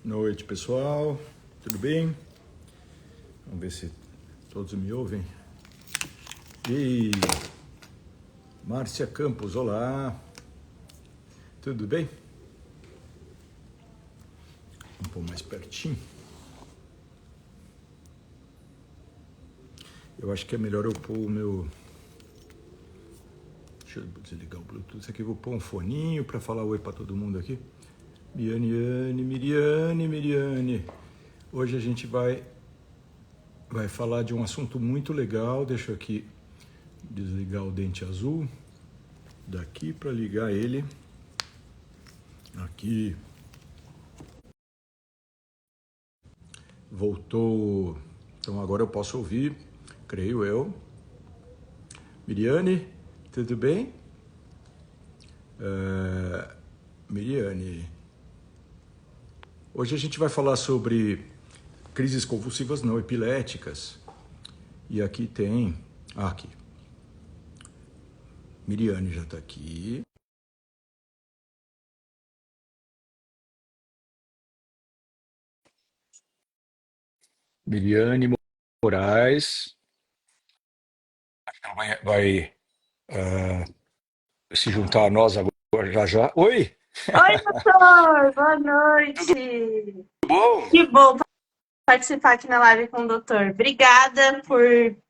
Noite, pessoal. Tudo bem? Vamos ver se todos me ouvem. E Márcia Campos, olá. Tudo bem? Vamos pôr mais pertinho. Eu acho que é melhor eu pôr o meu... Deixa eu desligar o Bluetooth aqui. Vou pôr um foninho para falar oi para todo mundo aqui. Miriane. Hoje a gente vai falar de um assunto muito legal. Deixa eu aqui desligar o dente azul daqui para ligar ele aqui. Voltou. Então agora eu posso ouvir, creio eu. Miriane, tudo bem? Miriane, hoje a gente vai falar sobre crises convulsivas não epiléticas. E aqui tem... aqui. Miriane já está aqui. Miriane Moraes. Ela vai se juntar a nós agora já. Oi! Oi, doutor, boa noite. Bom, Que bom participar aqui na live com o doutor. Obrigada por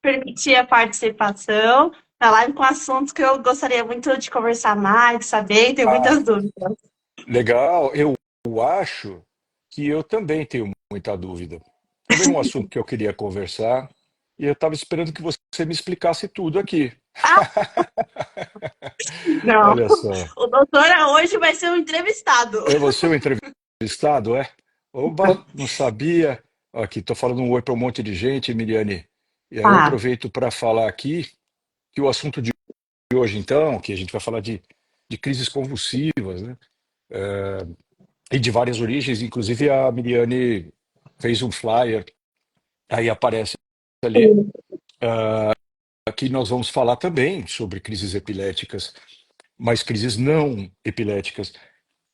permitir a participação na live com assuntos que eu gostaria muito de conversar mais, de saber, e tenho muitas dúvidas. legal. Eu acho que eu também tenho muita dúvida. Também um assunto que eu queria conversar e eu estava esperando que você me explicasse tudo aqui. Ah, não, Olha só. o doutor hoje vai ser um entrevistado. É você o entrevistado, é? Oba, não sabia. Aqui, estou falando um oi para um monte de gente, Miriane. E aí eu Ah, aproveito para falar aqui que o assunto de hoje, então, que a gente vai falar de crises convulsivas, né? E de várias origens, inclusive a Miriane fez um flyer, aí aparece ali, que nós vamos falar também sobre crises epiléticas, mas crises não epiléticas,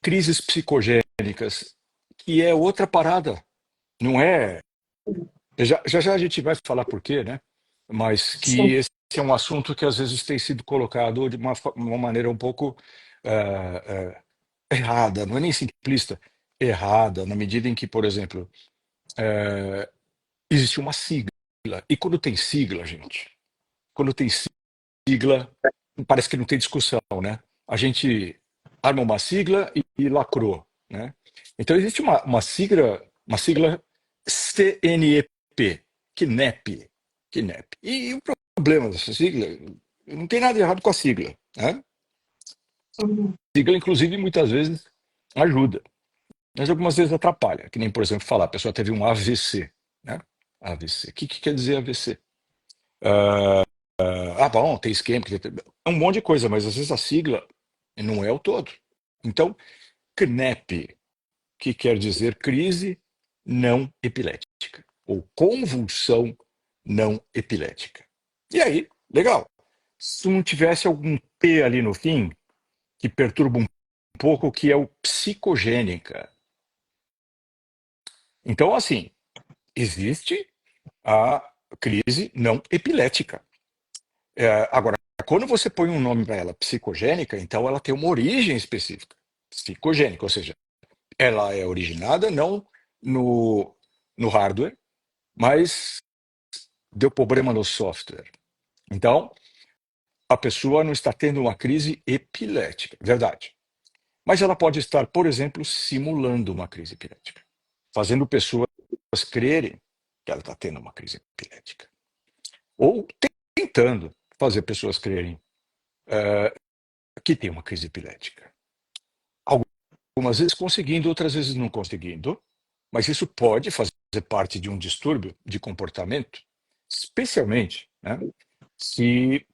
crises psicogênicas, que é outra parada, não é? Já a gente vai falar por quê, né? Mas que sim. esse é um assunto que às vezes tem sido colocado de uma maneira um pouco errada, não é nem simplista, errada, na medida em que, por exemplo, existe uma sigla. E quando tem sigla, gente, quando tem sigla, parece que não tem discussão, né? A gente arma uma sigla e lacrou, né? Então existe uma sigla CNEP, KNEP, KNEP. E o problema dessa sigla, não tem nada errado com a sigla, né? Uhum. A sigla, inclusive, muitas vezes ajuda, mas algumas vezes atrapalha, que nem, por exemplo, falar, a pessoa teve um AVC, né? AVC. O que quer dizer AVC? Bom, tem esquema, é um monte de coisa, mas às vezes a sigla não é o todo. Então, CNEP, que quer dizer crise não epilética, ou convulsão não epilética. E aí, legal. Se não tivesse algum P ali no fim, que perturba um pouco, que é o psicogênica. Então, assim, existe a crise não epilética. Agora, quando você põe um nome para ela, psicogênica, então ela tem uma origem específica. Psicogênica, ou seja, ela é originada não no, no hardware, mas deu problema no software. Então, a pessoa não está tendo uma crise epilética, verdade. Mas ela pode estar, por exemplo, simulando uma crise epilética, fazendo pessoas crerem que ela está tendo uma crise epilética. Ou tentando fazer pessoas crerem que tem uma crise epilética. Algumas vezes conseguindo, outras vezes não conseguindo, mas isso pode fazer parte de um distúrbio de comportamento, especialmente, né, se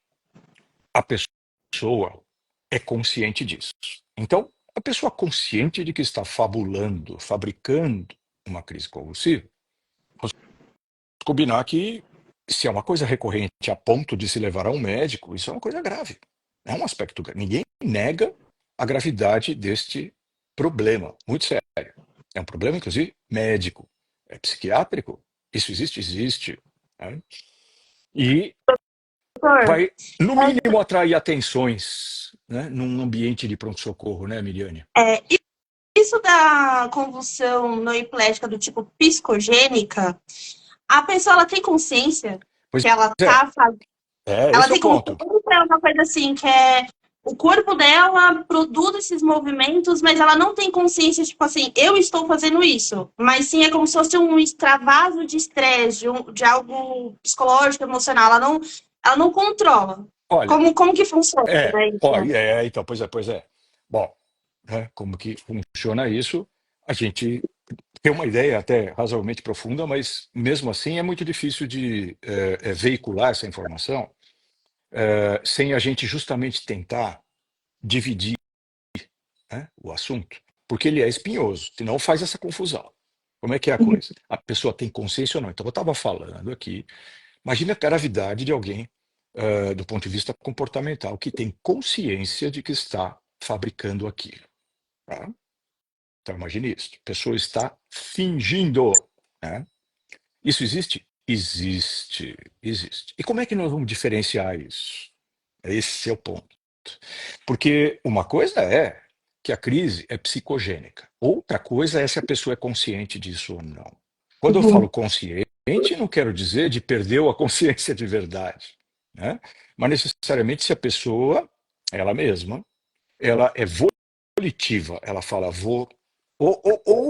a pessoa é consciente disso. Então, a pessoa consciente de que está fabulando, fabricando uma crise convulsiva, vamos combinar que se é uma coisa recorrente a ponto de se levar a um médico, isso é uma coisa grave. É um aspecto grave. Ninguém nega a gravidade deste problema, muito sério. É um problema, inclusive, médico. É psiquiátrico. Isso existe? Existe. Né? E Doutor, vai, no mínimo, atrair atenções, né? Num ambiente de pronto-socorro, né, Miriane? é, isso da convulsão noiplética do tipo psicogênica, a pessoa ela tem consciência Pois que ela é, tá fazendo. Ela esse é o tem como ponto. é uma coisa assim, que é o corpo dela produz esses movimentos, mas ela não tem consciência, tipo assim, eu estou fazendo isso. Mas sim é como se fosse um extravaso de estresse, de algo psicológico, emocional. Ela não controla. Olha, Como que funciona, né, isso? então, pois é. Bom, né, como que funciona isso? A gente tem uma ideia até razoavelmente profunda, mas mesmo assim é muito difícil de veicular essa informação sem a gente justamente tentar dividir, né, o assunto, porque ele é espinhoso, senão faz essa confusão. Como é que é a coisa? A pessoa tem consciência ou não? Então, eu estava falando aqui, imagina a gravidade de alguém, do ponto de vista comportamental, que tem consciência de que está fabricando aquilo. Tá? Então, imagine isso. A pessoa está fingindo. Né? Isso existe? Existe, existe. E como é que nós vamos diferenciar isso? Esse é o ponto. Porque uma coisa é que a crise é psicogênica. Outra coisa é se a pessoa é consciente disso ou não. Quando eu Uhum. falo consciente, não quero dizer de perdeu a consciência de verdade, né? Mas necessariamente se a pessoa, ela mesma, ela é volitiva, ela fala vou,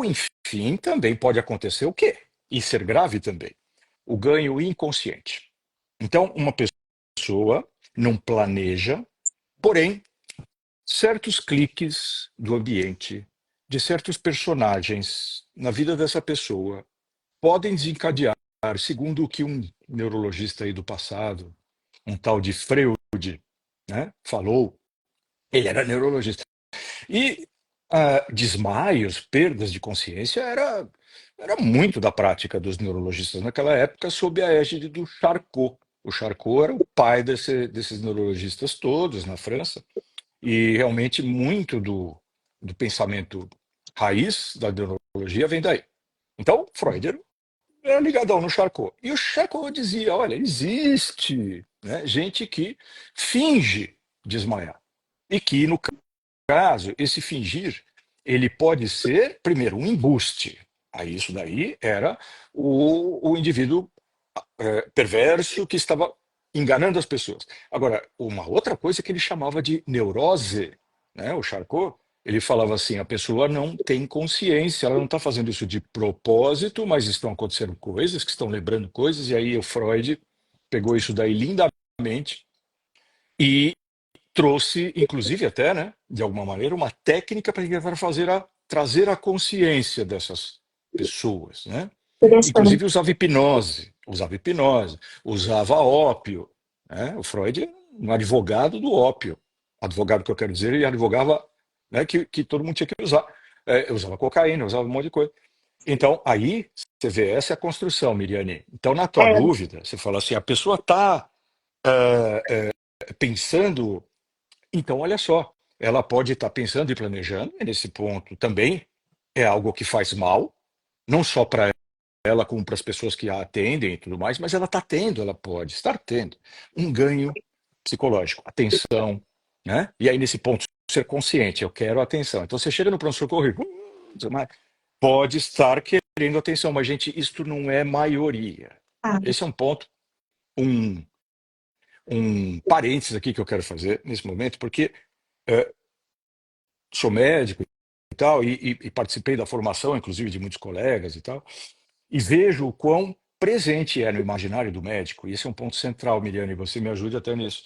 enfim, também pode acontecer o quê? E ser grave também, o ganho inconsciente. Então, uma pessoa não planeja, porém, certos cliques do ambiente, de certos personagens na vida dessa pessoa, podem desencadear, segundo o que um neurologista aí do passado, um tal de Freud, né, falou, ele era neurologista. E desmaios, perdas de consciência, era muito da prática dos neurologistas naquela época, sob a égide do Charcot. O Charcot era o pai desses neurologistas todos na França, e realmente muito do pensamento raiz da neurologia vem daí. Então, Freud era ligadão no Charcot. E o Charcot dizia: olha, existe, né, gente que finge desmaiar. E que, no caso, esse fingir, ele pode ser, primeiro, um embuste. Aí isso daí era o indivíduo perverso que estava enganando as pessoas. Agora, uma outra coisa que ele chamava de neurose, né? O Charcot, ele falava assim, a pessoa não tem consciência, ela não está fazendo isso de propósito, mas estão acontecendo coisas, que estão lembrando coisas, e aí o Freud pegou isso daí lindamente e trouxe, inclusive até, né, de alguma maneira, uma técnica para trazer a consciência dessas pessoas, né? Inclusive Interessante. usava hipnose, usava ópio, né? O Freud é um advogado do ópio. Advogado que eu quero dizer, ele advogava, né, que todo mundo tinha que usar. Usava cocaína, usava um monte de coisa. Então, aí, você vê, essa é a construção, Miriane. Então, na tua É, dúvida, você fala assim, a pessoa está pensando, então, olha só, ela pode estar pensando e planejando, e nesse ponto também é algo que faz mal, não só para ela como para as pessoas que a atendem e tudo mais, mas ela pode estar tendo um ganho psicológico, atenção, né? E aí nesse ponto ser consciente, eu quero atenção. Então você chega no pronto-socorro e pode estar querendo atenção, mas gente, isto não é maioria. tá. Esse é um ponto, um, um parênteses aqui que eu quero fazer nesse momento, porque eh, sou médico e tal, e participei da formação, inclusive, de muitos colegas e tal, e vejo o quão presente é no imaginário do médico, e esse é um ponto central, Miriane, você me ajude até nisso.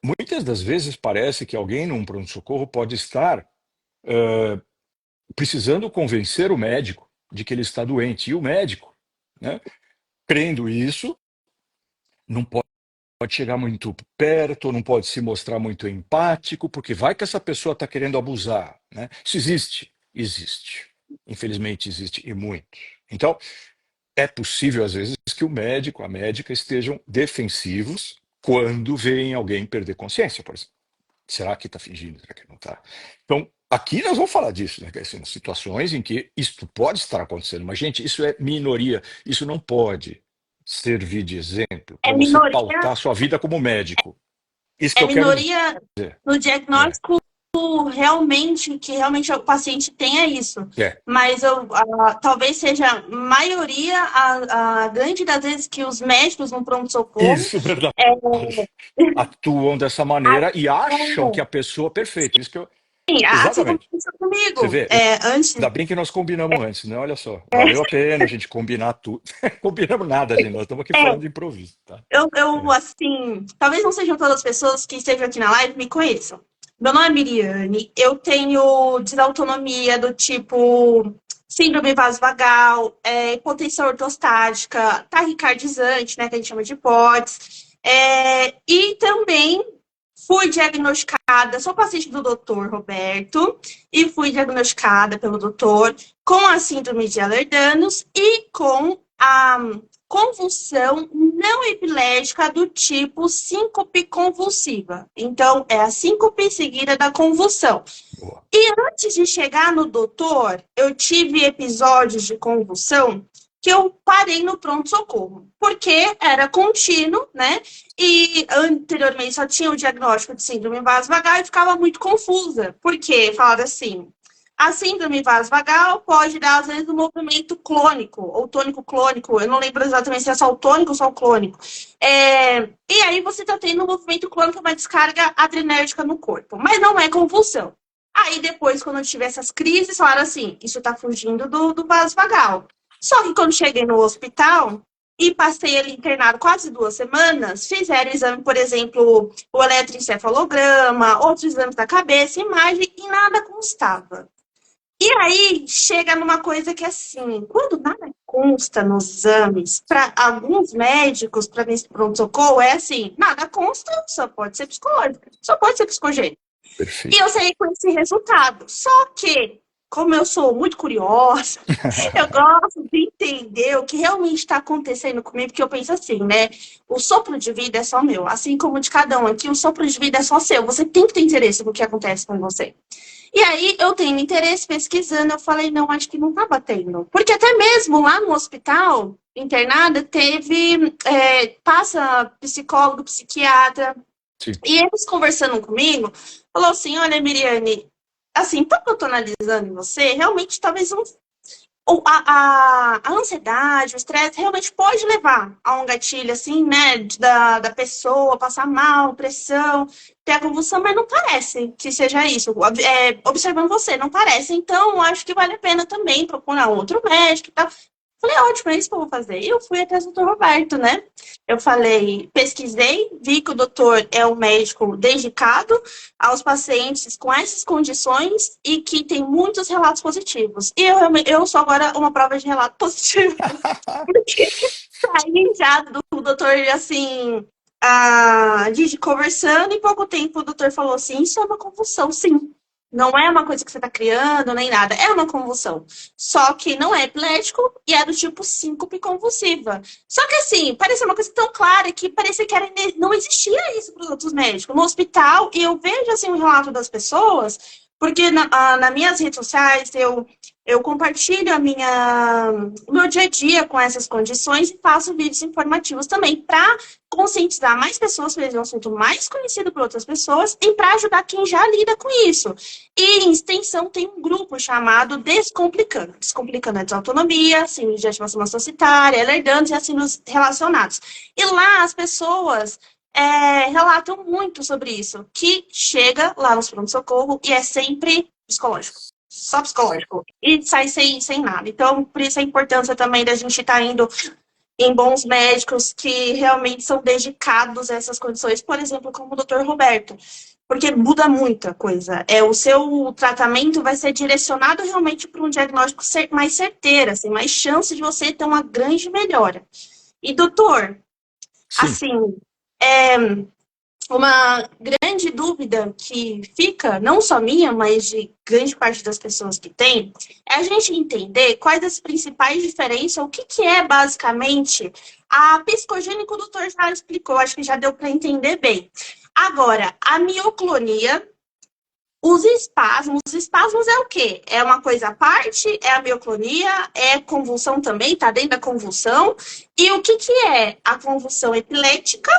Muitas das vezes parece que alguém num pronto-socorro pode estar precisando convencer o médico de que ele está doente, e o médico, né, crendo isso, não pode chegar muito perto, não pode se mostrar muito empático, porque vai que essa pessoa está querendo abusar, né? Isso existe? Existe. Infelizmente existe, e muito. Então, é possível, às vezes, que o médico, a médica estejam defensivos quando veem alguém perder consciência, por exemplo. Será que está fingindo? Será que não está? Então, aqui nós vamos falar disso, né? Assim, situações em que isso pode estar acontecendo, mas, gente, isso é minoria, isso não pode servir de exemplo É para você minoria, pautar a sua vida como médico. Isso que é eu quero dizer. minoria no É, diagnóstico realmente, que realmente o paciente tenha isso. é. Mas talvez seja a maioria, a grande das vezes que os médicos no pronto-socorro Isso, verdade. é, Atuam dessa maneira e acham que a pessoa é perfeita. Isso que eu. assim, assim como Exatamente. aconteceu Você comigo. vê, Antes, ainda bem que nós combinamos antes, né? Olha só, valeu a pena a gente combinar tudo. Combinamos nada, gente. Nós estamos aqui é, falando de improviso, tá? eu, É. assim, talvez não sejam todas as pessoas que estejam aqui na live me conheçam. Meu nome é Miriane, eu tenho desautonomia do tipo síndrome vasovagal, hipotensão ortostática, taquicardizante, né, que a gente chama de POTS, e também fui diagnosticada, sou paciente do Dr. Roberto, e fui diagnosticada pelo doutor com a síndrome de Ehlers-Danlos e com a convulsão não epilética do tipo síncope convulsiva. Então, é a síncope seguida da convulsão. Boa. E antes de chegar no doutor, eu tive episódios de convulsão que eu parei no pronto-socorro, porque era contínuo, né? E anteriormente só tinha o diagnóstico de síndrome vasovagal e ficava muito confusa, porque falaram assim, a síndrome vasovagal pode dar, às vezes, um movimento clônico, ou tônico-clônico, eu não lembro exatamente se é só o tônico ou só o clônico. E aí você está tendo um movimento clônico, uma descarga adrenérgica no corpo, mas não é convulsão. Aí depois, quando eu tive essas crises, falaram assim, isso tá fugindo do vasovagal. Só que quando cheguei no hospital e passei ali internado quase 2 semanas, fizeram exame, por exemplo, o eletroencefalograma, outros exames da cabeça, imagem, e nada constava. E aí chega numa coisa que assim, quando nada consta nos exames, para alguns médicos, para mim, pronto-socorro, é assim, nada consta, só pode ser psicológico, só pode ser psicogênico. E eu Perfeito. saí com esse resultado. Só que, como eu sou muito curiosa, eu gosto de entender o que realmente está acontecendo comigo, porque eu penso assim, né? O sopro de vida é só meu, assim como de cada um aqui, o sopro de vida é só seu. Você tem que ter interesse no que acontece com você. E aí, eu tenho interesse pesquisando, eu falei, não, acho que não tá batendo. Porque até mesmo lá no hospital, internada, passa psicólogo, psiquiatra, Sim. e eles conversando comigo, falou assim, olha, Miriane, assim, pelo que eu tô analisando em você, realmente talvez a ansiedade, o estresse realmente pode levar a um gatilho, assim, né, da pessoa passar mal, pressão, ter a convulsão, mas não parece que seja isso. Observando você, não parece. Então, acho que vale a pena também procurar outro médico e tal. Falei, ótimo, é isso que eu vou fazer. E eu fui até o doutor Roberto, né? Eu falei, pesquisei, vi que o doutor é um médico dedicado aos pacientes com essas condições e que tem muitos relatos positivos. E eu sou agora uma prova de relato positivo. Porque saí já do doutor, assim, a gente conversando, e pouco tempo o doutor falou assim, isso é uma convulsão, sim. Não é uma coisa que você está criando, nem nada. É uma convulsão. Só que não é epilético e é do tipo síncope convulsiva. Só que assim, parecia uma coisa tão clara que parecia que não existia isso para os outros médicos. No hospital, e eu vejo assim o relato das pessoas, porque nas minhas redes sociais eu compartilho o meu dia a dia com essas condições e faço vídeos informativos também para conscientizar mais pessoas sobre um assunto mais conhecido por outras pessoas e para ajudar quem já lida com isso. E em extensão tem um grupo chamado Descomplicando. Descomplicando a desautonomia, síndrome de ativação societária, Ehlers-Danlos e assim relacionados. E lá as pessoas relatam muito sobre isso, que chega lá nos pronto-socorro e é sempre psicológico. Só psicológico. E sai sem nada. Então, por isso a importância também da gente estar indo em bons médicos que realmente são dedicados a essas condições, por exemplo, como o Dr. Roberto. Porque muda muita coisa. O seu tratamento vai ser direcionado realmente para um diagnóstico mais certeiro, assim, mais chance de você ter uma grande melhora. E, doutor, Sim. assim, uma grande dúvida que fica, não só minha, mas de grande parte das pessoas que tem, é a gente entender quais as principais diferenças, o que é basicamente a psicogênica, que o doutor já explicou, acho que já deu para entender bem. Agora, a mioclonia Os espasmos é o quê? É uma coisa à parte? É a mioclonia? É convulsão também? Tá dentro da convulsão? E o que que é a convulsão epilética?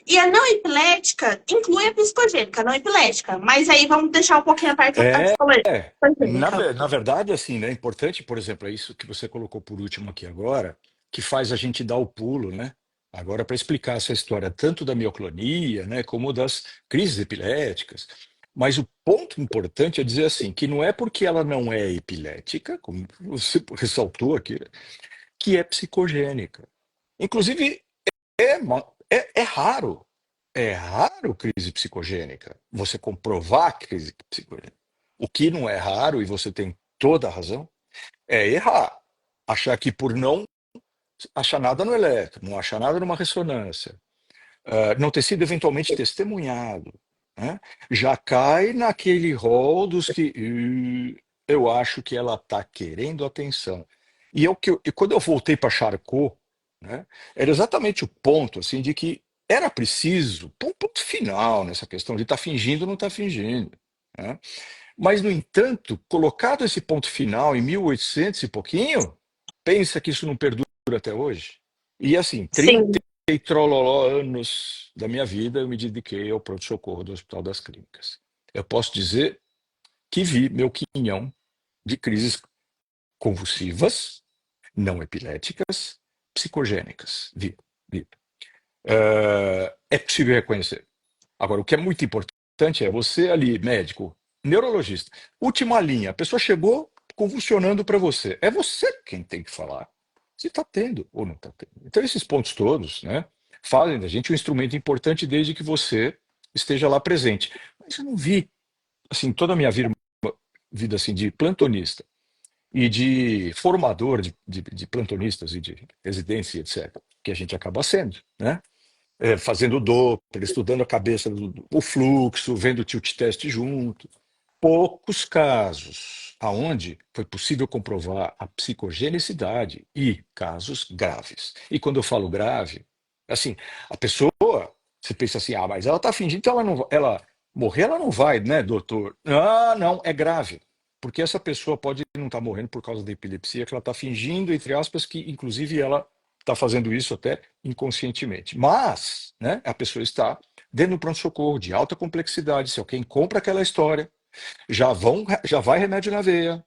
E a não epilética inclui a psicogênica, a não epilética. Mas aí vamos deixar um pouquinho a parte da É, psicogênica. na verdade, assim, né, é importante, por exemplo, é isso que você colocou por último aqui agora, que faz a gente dar o pulo, né? Agora, para explicar essa história tanto da mioclonia, né, como das crises epiléticas. Mas o ponto importante é dizer assim, que não é porque ela não é epilética, como você ressaltou aqui, né, que é psicogênica. Inclusive, é raro crise psicogênica. Você comprovar crise psicogênica. O que não é raro, e você tem toda a razão, é errar. Achar que por não achar nada no eletro, não achar nada numa ressonância, não ter sido eventualmente testemunhado, né, já cai naquele rol dos que eu acho que ela está querendo atenção. E quando eu voltei para Charcot, né, era exatamente o ponto assim de que era preciso pôr um ponto final nessa questão de estar fingindo ou não estar fingindo, né? Mas, no entanto, colocado esse ponto final em 1800 e pouquinho, pensa que isso não perdura até hoje. E assim, 30 Sim, e trololó anos da minha vida eu me dediquei ao pronto-socorro do Hospital das Clínicas. Eu posso dizer que vi meu quinhão de crises convulsivas, não epiléticas, psicogênicas. Vi. É possível reconhecer. Agora, o que é muito importante é você ali, médico, neurologista, última linha, a pessoa chegou convulsionando para você. É você quem tem que falar se está tendo ou não está tendo. Então, esses pontos todos, né, fazem da gente um instrumento importante desde que você esteja lá presente. Mas eu não vi, assim, toda a minha vida assim, de plantonista e de formador de plantonistas e de residência, etc., que a gente acaba sendo, né? Fazendo o Doppler, estudando a cabeça, o fluxo, vendo o tilt test junto. Poucos casos aonde foi possível comprovar a psicogenicidade e casos graves. E quando eu falo grave, assim, a pessoa, você pensa assim, ah, mas ela está fingindo, então ela não, ela morrer, ela não vai, né, doutor? Ah, não, é grave. Porque essa pessoa pode não estar morrendo por causa da epilepsia, que ela está fingindo, entre aspas, que inclusive ela está fazendo isso até inconscientemente. Mas, né, a pessoa está dentro do pronto-socorro de alta complexidade. Se alguém compra aquela história, já vai remédio na veia.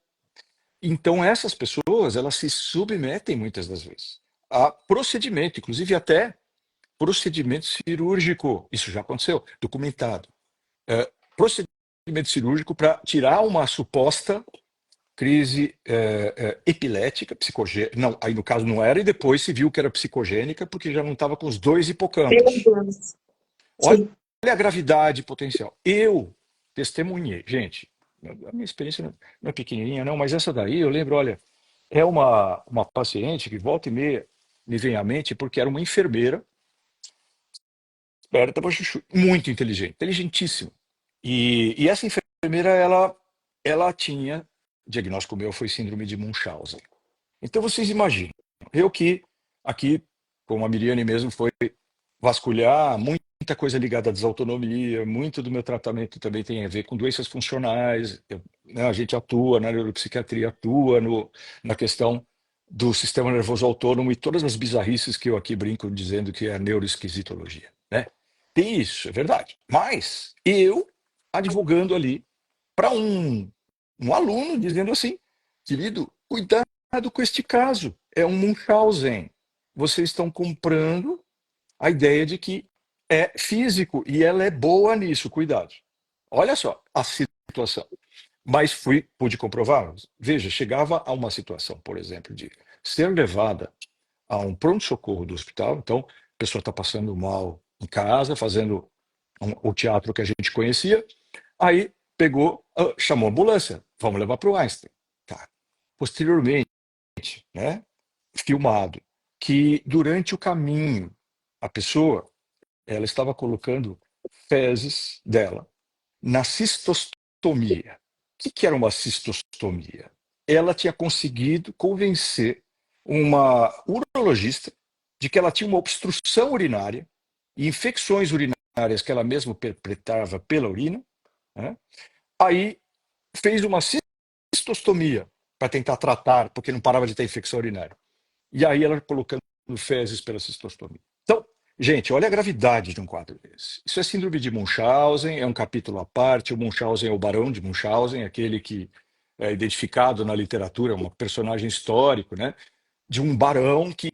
Então essas pessoas, elas se submetem muitas das vezes a procedimento, inclusive até procedimento cirúrgico. Isso já aconteceu, documentado. Procedimento cirúrgico para tirar uma suposta crise epilética, psicogênica. Não, aí no caso não era, e depois se viu que era psicogênica, porque já não estava com os dois meu hipocampos. Deus. Olha Sim. a gravidade potencial. Eu testemunhei, gente, a minha experiência não é pequenininha, não, mas essa daí eu lembro, olha, é uma paciente que volta e meia me vem à mente porque era uma enfermeira, esperta pra chuchu, muito inteligente, inteligentíssima. E essa enfermeira, ela tinha, o diagnóstico meu foi síndrome de Munchausen. Então vocês imaginam, eu que aqui, como a Miriane mesmo, foi vasculhar, muita coisa ligada à desautonomia, muito do meu tratamento também tem a ver com doenças funcionais. Né, a gente atua na neuropsiquiatria, atua na questão do sistema nervoso autônomo e todas as bizarrices que eu aqui brinco dizendo que é a neuroesquisitologia, né? Tem isso, é verdade. Mas eu advogando ali para um aluno dizendo assim, querido, cuidado com este caso, é um Munchausen. Vocês estão comprando a ideia de que é físico e ela é boa nisso, cuidado. Olha só a situação. Mas pude comprovar. Veja, chegava a uma situação, por exemplo, de ser levada a um pronto-socorro do hospital. Então, a pessoa está passando mal em casa, fazendo o teatro que a gente conhecia. Aí pegou, chamou a ambulância, vamos levar para o Einstein. Tá. Posteriormente, né, filmado, que durante o caminho, a pessoa ela estava colocando fezes dela na cistostomia. O que era uma cistostomia? Ela tinha conseguido convencer uma urologista de que ela tinha uma obstrução urinária e infecções urinárias que ela mesma perpetrava pela urina, né? Aí fez uma cistostomia para tentar tratar, porque não parava de ter infecção urinária. E aí ela colocando fezes pela cistostomia. Então, gente, olha a gravidade de um quadro desse. Isso é síndrome de Munchausen, é um capítulo à parte. O Munchausen é o barão de Munchausen, aquele que é identificado na literatura, um personagem histórico, né? De um barão que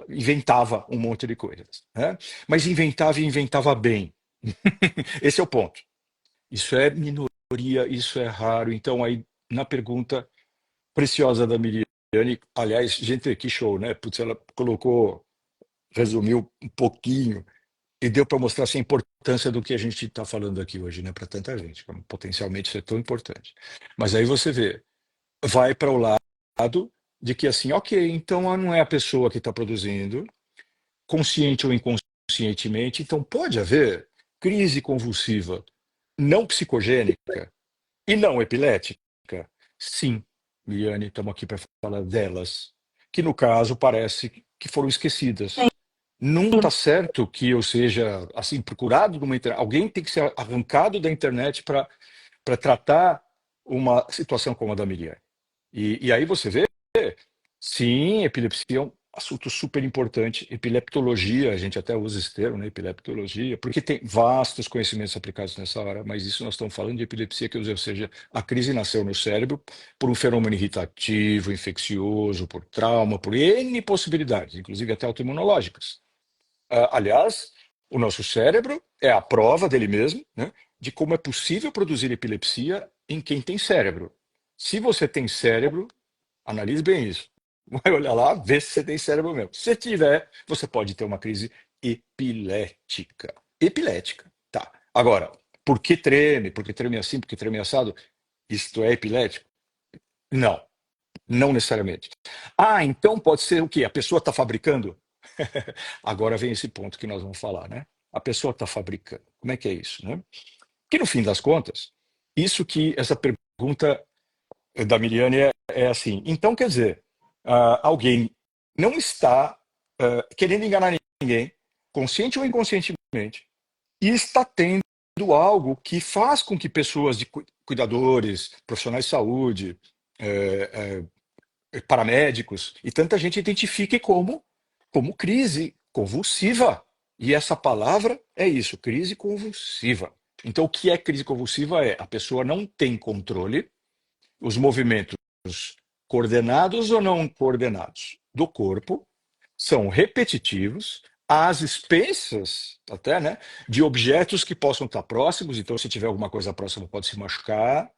inventava um monte de coisas, né? Mas inventava e inventava bem. Esse é o ponto. Isso é minoria, isso é raro. Então, aí, na pergunta preciosa da Miriane, aliás, gente, que show, né? Putz, ela colocou, resumiu um pouquinho e deu para mostrar assim, a importância do que a gente está falando aqui hoje, né? Para tanta gente, como potencialmente isso é tão importante. Mas aí você vê, vai para o lado de que assim, ok, então não é a pessoa que está produzindo, consciente ou inconscientemente, então pode haver crise convulsiva não psicogênica e não epilética? Sim, Liane, estamos aqui para falar delas, que no caso parece que foram esquecidas. Não está certo que eu seja assim procurado numa internet. Alguém tem que ser arrancado da internet para tratar uma situação como a da Miriam. E aí você vê, sim, epilepsia é um assunto super importante. Epileptologia, a gente até usa esse termo, né? Epileptologia, porque tem vastos conhecimentos aplicados nessa hora, mas isso nós estamos falando de epilepsia, que, ou seja, a crise nasceu no cérebro por um fenômeno irritativo, infeccioso, por trauma, por N possibilidades, inclusive até autoimunológicas. Aliás, o nosso cérebro é a prova dele mesmo, né, de como é possível produzir epilepsia em quem tem cérebro. Se você tem cérebro, analise bem isso. Vai olhar lá, vê se você tem cérebro mesmo. Se tiver, você pode ter uma crise epilética. Epilética, tá. Agora, por que treme? Por que treme assim? Por que treme assado? Isto é epilético? Não, não necessariamente. Ah, então pode ser o quê? A pessoa está fabricando? Agora vem esse ponto que nós vamos falar, né? A pessoa está fabricando. Como é que é isso, né? Que no fim das contas, isso que essa pergunta da Miriane é assim. Então, quer dizer, alguém não está querendo enganar ninguém, consciente ou inconscientemente, e está tendo algo que faz com que pessoas de cuidadores, profissionais de saúde, paramédicos e tanta gente identifique como crise convulsiva. E essa palavra é isso, crise convulsiva. Então, o que é crise convulsiva? É a pessoa não tem controle, os movimentos coordenados ou não coordenados do corpo são repetitivos, às expensas até, né, de objetos que possam estar próximos. Então, se tiver alguma coisa próxima, pode se machucar.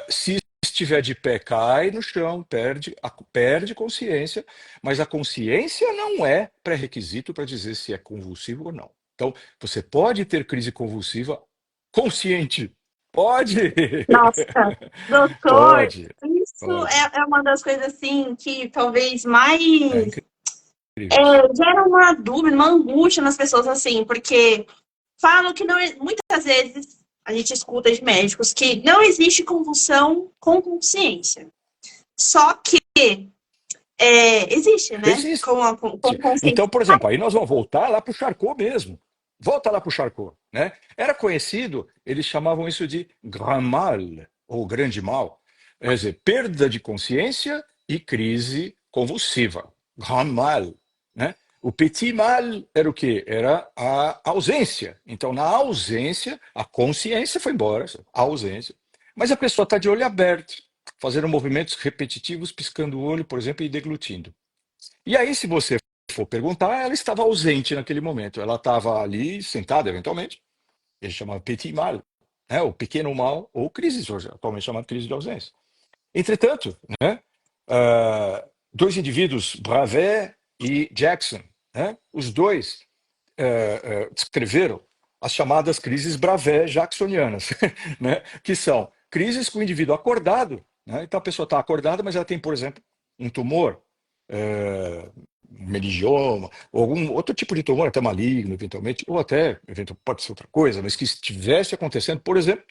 Se estiver de pé, cai no chão, perde consciência, mas a consciência não é pré-requisito para dizer se é convulsivo ou não. Então, você pode ter crise convulsiva consciente. Pode! Nossa, doutor, Pode, isso pode. é uma das coisas assim que talvez mais É incrível isso. gera uma dúvida, uma angústia nas pessoas assim, porque falam que não, muitas vezes a gente escuta de médicos que não existe convulsão com consciência. Só que existe, né? Existe. Com consciência. Então, por exemplo, aí nós vamos voltar lá para o Charcot mesmo. Volta lá para o Charcot, né? Era conhecido, eles chamavam isso de grand mal, ou grande mal. Quer dizer, perda de consciência e crise convulsiva. Grand mal, né? O petit mal era o quê? Era a ausência. Então, na ausência, a consciência foi embora, a ausência. Mas a pessoa está de olho aberto, fazendo movimentos repetitivos, piscando o olho, por exemplo, e deglutindo. E aí, se você for perguntar, ela estava ausente naquele momento. Ela estava ali, sentada, eventualmente. Ele chamava petit mal, né? O pequeno mal, ou crise, atualmente chamada crise de ausência. Entretanto, né, dois indivíduos, Bravet e Jackson, né, os dois descreveram as chamadas crises Bravet-Jacksonianas, né, que são crises com o indivíduo acordado, né, então a pessoa está acordada, mas ela tem, por exemplo, um tumor, um meningioma, ou algum outro tipo de tumor, até maligno, eventualmente, ou até, pode ser outra coisa, mas que estivesse acontecendo, por exemplo,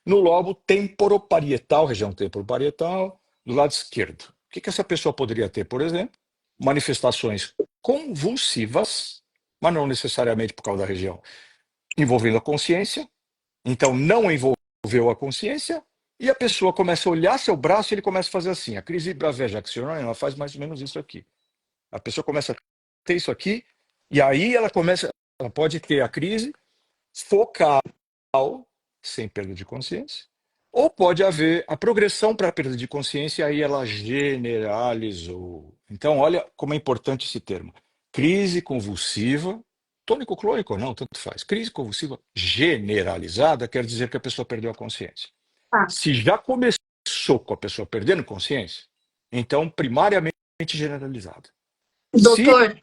no lobo temporoparietal, região temporoparietal, do lado esquerdo. O que essa pessoa poderia ter, por exemplo? Manifestações convulsivas, mas não necessariamente por causa da região, envolvendo a consciência, então não envolvendo desenvolveu a consciência e a pessoa começa a olhar seu braço e ele começa a fazer assim. A crise Bravais-Jacksoniana, ela faz mais ou menos isso aqui. A pessoa começa a ter isso aqui e aí ela pode ter a crise focal sem perda de consciência, ou pode haver a progressão para a perda de consciência, aí ela generalizou. Então, olha como é importante esse termo. Crise convulsiva, tônico-clônico não, tanto faz. Crise convulsiva generalizada quer dizer que a pessoa perdeu a consciência. Tá. Se já começou com a pessoa perdendo consciência, então primariamente generalizada. Se Doutor,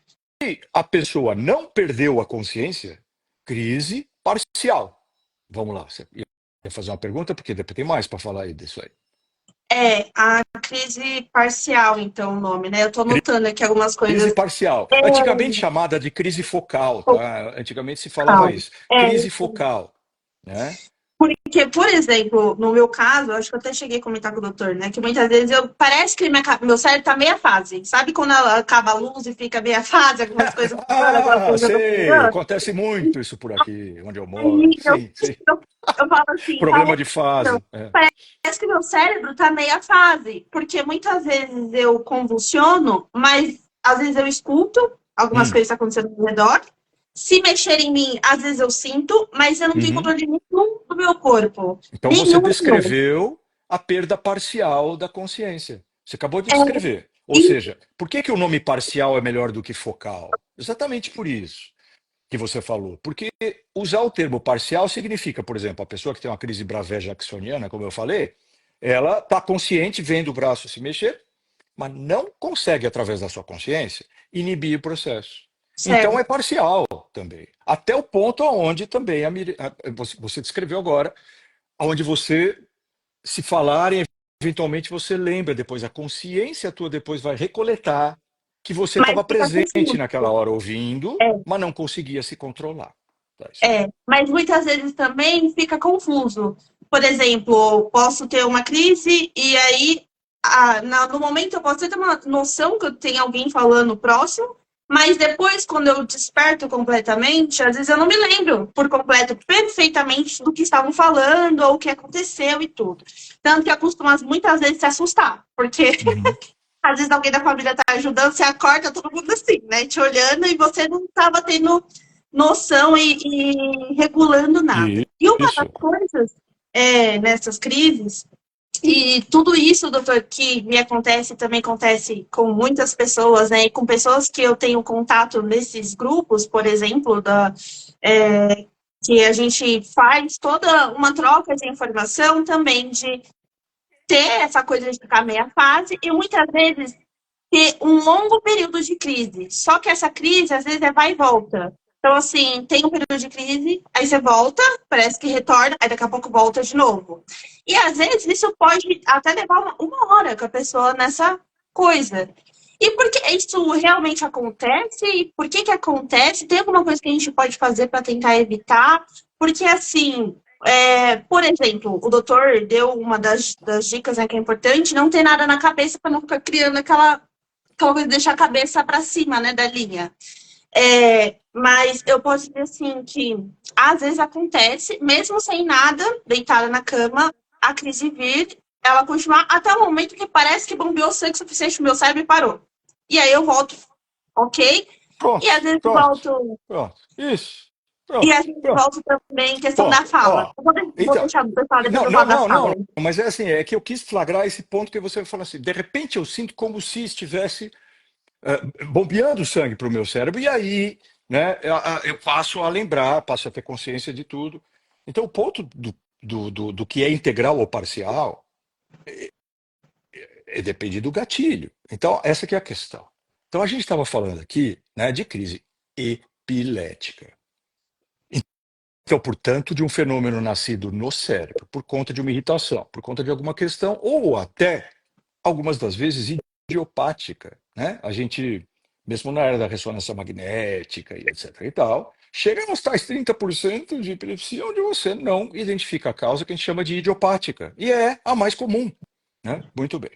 a pessoa não perdeu a consciência, crise parcial. Vamos lá, você ia fazer uma pergunta, porque depois tem mais para falar aí disso aí. a crise parcial, então, o nome, né? Eu tô anotando aqui algumas Crise coisas. parcial. É, Antigamente chamada de crise focal, tá? Antigamente se falava focal. isso. Crise focal, né? Porque, por exemplo, no meu caso, acho que eu até cheguei a comentar com o doutor, né? Que muitas vezes parece que meu cérebro tá meia fase. Sabe quando acaba a luz e fica meia fase, algumas coisas funcionam, algumas Ah, coisas não sei. funcionam? Acontece muito isso por aqui, onde eu moro. Aí Sim, sim. eu falo assim, Problema de fase. É. parece que meu cérebro tá meia fase. Porque muitas vezes eu convulsiono, mas às vezes eu escuto algumas Hum, coisas acontecendo ao redor. Se mexer em mim, às vezes eu sinto, mas eu não tenho uhum. controle nenhum do meu corpo. Então você Nenhum, nenhum. descreveu a perda parcial da consciência. Você acabou de É, descrever. Ou e seja, por que o nome parcial é melhor do que focal? Exatamente por isso que você falou. Porque usar o termo parcial significa, por exemplo, a pessoa que tem uma crise Bravais-Jacksoniana, como eu falei, ela está consciente, vendo o braço se mexer, mas não consegue, através da sua consciência, inibir o processo. Então certo. é parcial também. Até o ponto onde também você descreveu agora, onde você, se falarem, eventualmente você lembra depois, a consciência tua depois vai recoletar que você Mas estava fica presente confuso. naquela hora ouvindo, É, mas não conseguia se controlar. Tá, isso aí. mas muitas vezes também fica confuso. Por exemplo, posso ter uma crise e aí, no momento, eu posso ter uma noção que eu tenho alguém falando próximo, mas depois, quando eu desperto completamente, às vezes eu não me lembro por completo, perfeitamente do que estavam falando ou o que aconteceu e tudo. Tanto que eu costumo muitas vezes se assustar, porque Uhum. às vezes alguém da família tá ajudando, você acorda todo mundo assim, né? Te olhando e você não estava tendo noção e regulando nada. E uma das Isso. coisas nessas crises, e tudo isso, doutor, que me acontece, também acontece com muitas pessoas, né? E com pessoas que eu tenho contato nesses grupos, por exemplo, que a gente faz toda uma troca de informação também de ter essa coisa de ficar meia fase e muitas vezes ter um longo período de crise. Só que essa crise, às vezes, é vai e volta. Então, assim, tem um período de crise, aí você volta, parece que retorna, aí daqui a pouco volta de novo. E, às vezes, isso pode até levar uma hora com a pessoa nessa coisa. E por que isso realmente acontece? E por que acontece? Tem alguma coisa que a gente pode fazer para tentar evitar? Porque, assim, por exemplo, o doutor deu uma das dicas, né, que é importante, não ter nada na cabeça para não ficar criando aquela coisa de deixar a cabeça para cima, né, da linha. Mas eu posso dizer assim que às vezes acontece, mesmo sem nada, deitada na cama, a crise vir, ela continuar até o momento que parece que bombeou sangue suficiente no meu cérebro e parou. E aí eu volto, ok? E Pronto, às vezes pronto, volto. pronto. Isso. E Pronto, às vezes pronto. volto também em questão da Ponto. fala. Ó. Eu vou Então, deixar do pessoal, depois não, eu não, falo da não, não, fala. não, mas é assim, é que eu quis flagrar esse ponto que você falou assim, de repente eu sinto como se estivesse bombeando sangue para o meu cérebro, e aí, né, eu passo a lembrar, passo a ter consciência de tudo. Então, o ponto do que é integral ou parcial depende do gatilho. Então, essa que é a questão. Então, a gente estava falando aqui, né, de crise epilética. Então, portanto, de um fenômeno nascido no cérebro, por conta de uma irritação, por conta de alguma questão, ou até, algumas das vezes, idiopática, né? A gente, mesmo na área da ressonância magnética e etc e tal, chega nos tais 30% de epilepsia onde você não identifica a causa que a gente chama de idiopática. E é a mais comum, né? Muito bem.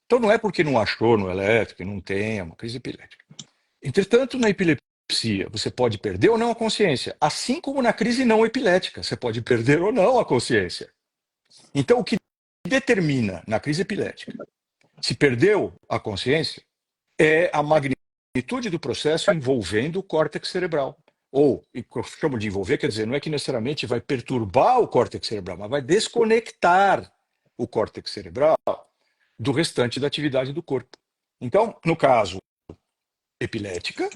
Então, não é porque não achou no elétrico, não tem uma crise epilética. Entretanto, na epilepsia, você pode perder ou não a consciência, assim como na crise não epilética, você pode perder ou não a consciência. Então, o que determina na crise epilética se perdeu a consciência é a magnitude do processo envolvendo o córtex cerebral. Ou, e que eu chamo de envolver, quer dizer, não é que necessariamente vai perturbar o córtex cerebral, mas vai desconectar o córtex cerebral do restante da atividade do corpo. Então, no caso epilética,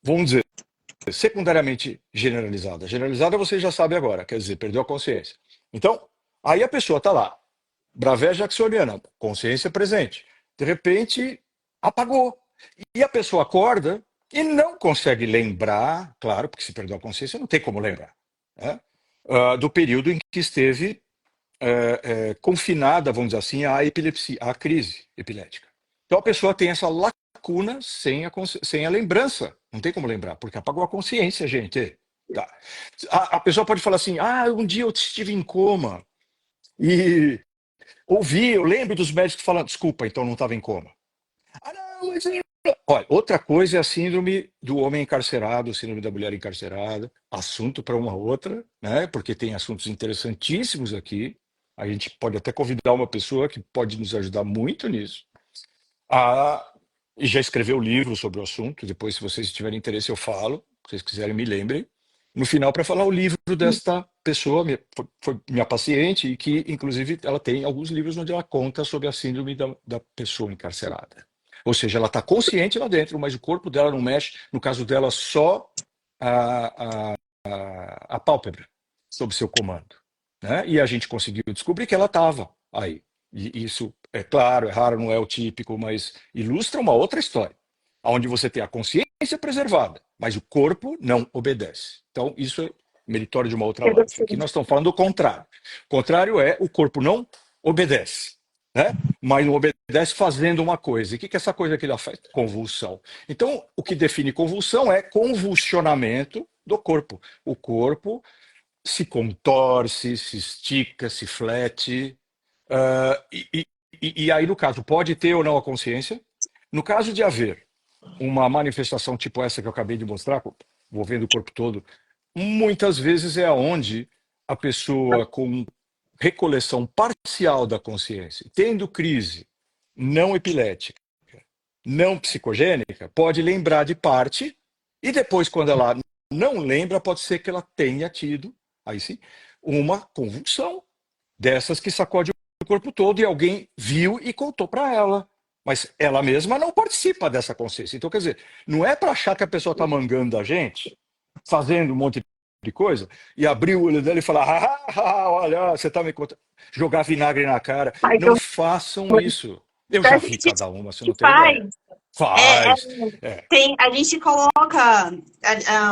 vamos dizer, secundariamente generalizada. Generalizada você já sabe agora, quer dizer, perdeu a consciência. Então, aí a pessoa está lá, Bravé jacksoniana, consciência presente. De repente, apagou. E a pessoa acorda e não consegue lembrar, claro, porque se perdeu a consciência, não tem como lembrar, né? Do período em que esteve confinada, vamos dizer assim, à epilepsia, à crise epilética. Então a pessoa tem essa lacuna sem a lembrança. Não tem como lembrar, porque apagou a consciência, gente. Tá. A pessoa pode falar assim: um dia eu estive em coma e eu lembro dos médicos falando, desculpa, então não estava em coma. Não, mas olha, outra coisa é a síndrome do homem encarcerado, síndrome da mulher encarcerada, assunto para uma outra, né? Porque tem assuntos interessantíssimos aqui. A gente pode até convidar uma pessoa que pode nos ajudar muito nisso. E já escreveu livro sobre o assunto. Depois, se vocês tiverem interesse, eu falo. Se vocês quiserem, me lembrem. No final, para falar o livro desta pessoa, foi minha paciente, e que, inclusive, ela tem alguns livros onde ela conta sobre a síndrome da pessoa encarcerada. Ou seja, ela está consciente lá dentro, mas o corpo dela não mexe. No caso dela, só a pálpebra sob seu comando, né? E a gente conseguiu descobrir que ela estava aí. E isso, é claro, é raro, não é o típico, mas ilustra uma outra história, onde você tem a consciência preservada, mas o corpo não obedece. Então, isso é meritório de uma outra live. Aqui nós estamos falando do contrário. O contrário é o corpo não obedece, né? Mas não obedece fazendo uma coisa. E o que é essa coisa que ele faz? Convulsão. Então, o que define convulsão é convulsionamento do corpo. O corpo se contorce, se estica, se flete. E aí, no caso, pode ter ou não a consciência. No caso de haver uma manifestação tipo essa que eu acabei de mostrar, envolvendo o corpo todo, muitas vezes é onde a pessoa com recoleção parcial da consciência, tendo crise não epilética, não psicogênica, pode lembrar de parte, e depois, quando ela não lembra, pode ser que ela tenha tido, aí sim, uma convulsão dessas que sacode o corpo todo e alguém viu e contou para ela. Mas ela mesma não participa dessa consciência. Então, quer dizer, não é para achar que a pessoa está mangando a gente, fazendo um monte de coisa, e abrir o olho dela e falar: olha, você está me contando. Jogar vinagre na cara. Mas Não façam isso. Eu já a vi gente cada uma, você que não tem faz, ideia. é, é, Faz. É. a gente coloca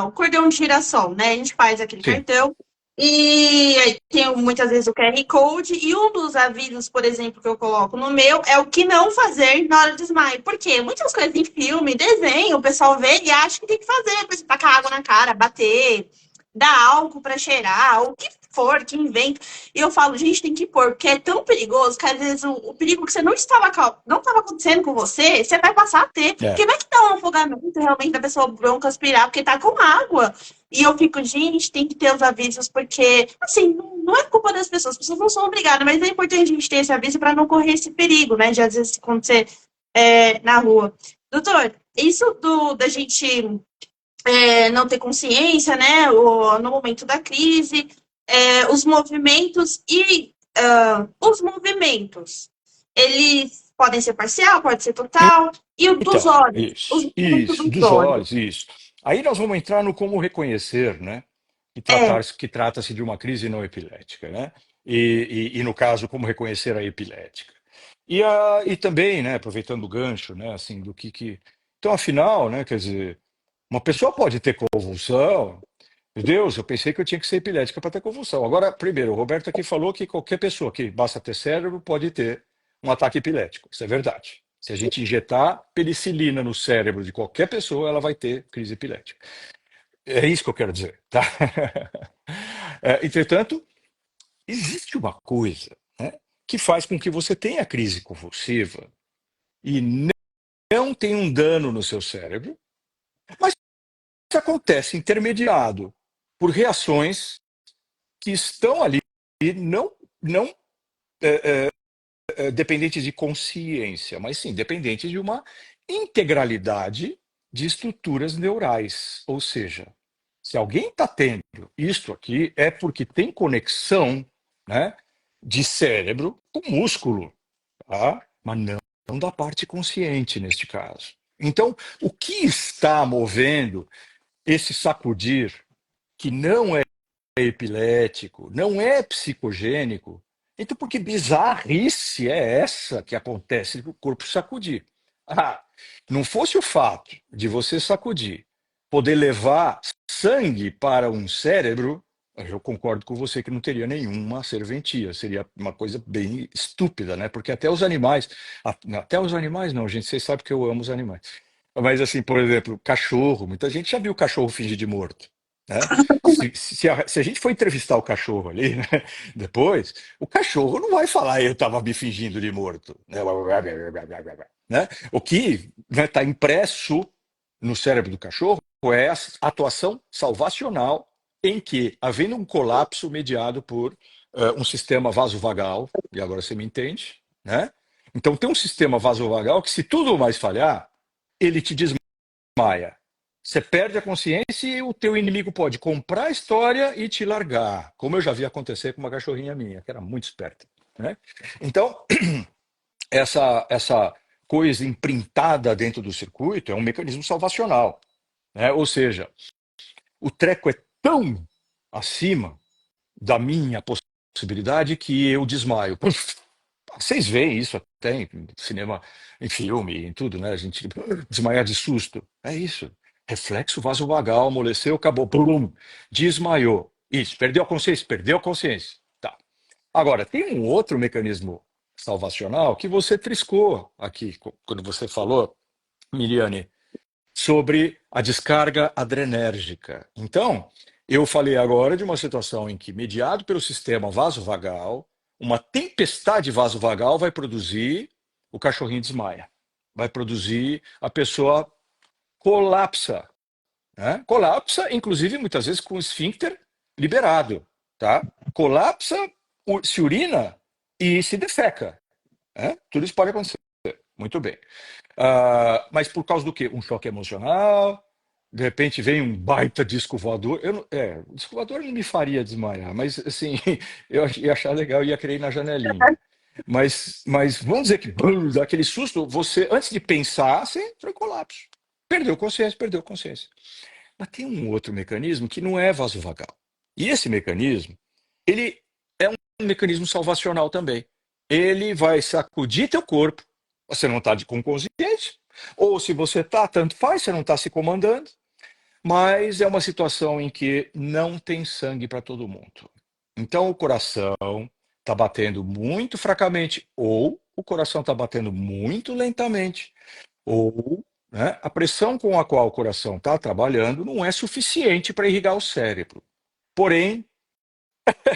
o cordão de girassol, né? A gente faz aquele Sim. cartão e aí tem muitas vezes o QR Code e um dos avisos, por exemplo, que eu coloco no meu é o que não fazer na hora de desmaio. Por quê? Muitas coisas em filme, desenho, o pessoal vê e acha que tem que fazer. Por exemplo, tacar água na cara, bater, dar álcool para cheirar, o que for, que inventa. E eu falo, gente, tem que pôr, porque é tão perigoso que às vezes o perigo que você não estava acontecendo com você, você vai passar a ter. É. Porque vai que dá um afogamento realmente da pessoa bronca aspirar, porque tá com água. E eu fico, gente, tem que ter os avisos, porque, assim, não é culpa das pessoas, as pessoas não são obrigadas, mas é importante a gente ter esse aviso para não correr esse perigo, né? De às vezes acontecer na rua. Doutor, isso da gente não ter consciência, né? No momento da crise, os movimentos os movimentos, eles podem ser parcial, pode ser total, e o dos Então, olhos, os movimentos isso, dos dos olhos. olhos, isso. Aí nós vamos entrar no como reconhecer, né? Que trata-se de uma crise não epilética, né? E no caso, como reconhecer a epilética. E também, né, aproveitando o gancho, né, assim, do que... Então, afinal, né, quer dizer, uma pessoa pode ter convulsão. Meu Deus, eu pensei que eu tinha que ser epilética para ter convulsão. Agora, primeiro, o Roberto aqui falou que qualquer pessoa que basta ter cérebro pode ter um ataque epilético. Isso é verdade. Se a gente injetar penicilina no cérebro de qualquer pessoa, ela vai ter crise epilética. É isso que eu quero dizer, tá? Entretanto, existe uma coisa, né, que faz com que você tenha crise convulsiva e não tenha um dano no seu cérebro, mas isso acontece intermediado por reações que estão ali não não dependentes de consciência, mas sim dependentes de uma integralidade de estruturas neurais. Ou seja, se alguém está tendo isto aqui, é porque tem conexão, né, de cérebro com músculo, tá? Mas não da parte consciente neste caso. Então, o que está movendo esse sacudir, que não é epilético, não é psicogênico. Então, por que bizarrice é essa que acontece com o corpo sacudir? Ah, não fosse o fato de você sacudir poder levar sangue para um cérebro, eu concordo com você que não teria nenhuma serventia, seria uma coisa bem estúpida, né? Porque até os animais não, gente, vocês sabem que eu amo os animais. Mas assim, por exemplo, cachorro, muita gente já viu cachorro fingir de morto, né? Se a gente for entrevistar o cachorro ali, né, depois, o cachorro não vai falar eu estava me fingindo de morto, né? O que está impresso no cérebro do cachorro é a atuação salvacional em que, havendo um colapso mediado por um sistema vasovagal, e agora você me entende, né? Então tem um sistema vasovagal que, se tudo mais falhar, ele te desmaia. Você perde a consciência e o teu inimigo pode comprar a história e te largar, como eu já vi acontecer com uma cachorrinha minha, que era muito esperta, né? Então, essa coisa imprintada dentro do circuito é um mecanismo salvacional, né? Ou seja, o treco é tão acima da minha possibilidade que eu desmaio. Vocês veem isso até em cinema, em filme, em tudo, né? A gente desmaiar de susto. É isso. Reflexo vasovagal, amoleceu, acabou. Blum, desmaiou. Isso, perdeu a consciência, perdeu a consciência. Tá. Agora, tem um outro mecanismo salvacional que você triscou aqui, quando você falou, Miriane, sobre a descarga adrenérgica. Então, eu falei agora de uma situação em que, mediado pelo sistema vasovagal, uma tempestade vasovagal vai produzir o cachorrinho desmaia, vai produzir a pessoa colapsa, né? Colapsa, inclusive, muitas vezes com o esfíncter liberado, tá? Colapsa, se urina e se defeca, né? Tudo isso pode acontecer. Muito bem. Mas por causa do quê? Um choque emocional, de repente vem um baita disco voador. O disco voador não me faria desmaiar, mas assim, eu ia achar legal, ia querer ir na janelinha. Mas vamos dizer que dá aquele susto, você, antes de pensar, você entrou em colapso. Perdeu consciência, perdeu consciência. Mas tem um outro mecanismo que não é vasovagal. E esse mecanismo, ele é um mecanismo salvacional também. Ele vai sacudir teu corpo. Você não está com consciência. Ou se você está, tanto faz, você não está se comandando. Mas é uma situação em que não tem sangue para todo mundo. Então o coração está batendo muito fracamente, ou o coração está batendo muito lentamente, ou, né, a pressão com a qual o coração está trabalhando não é suficiente para irrigar o cérebro. Porém,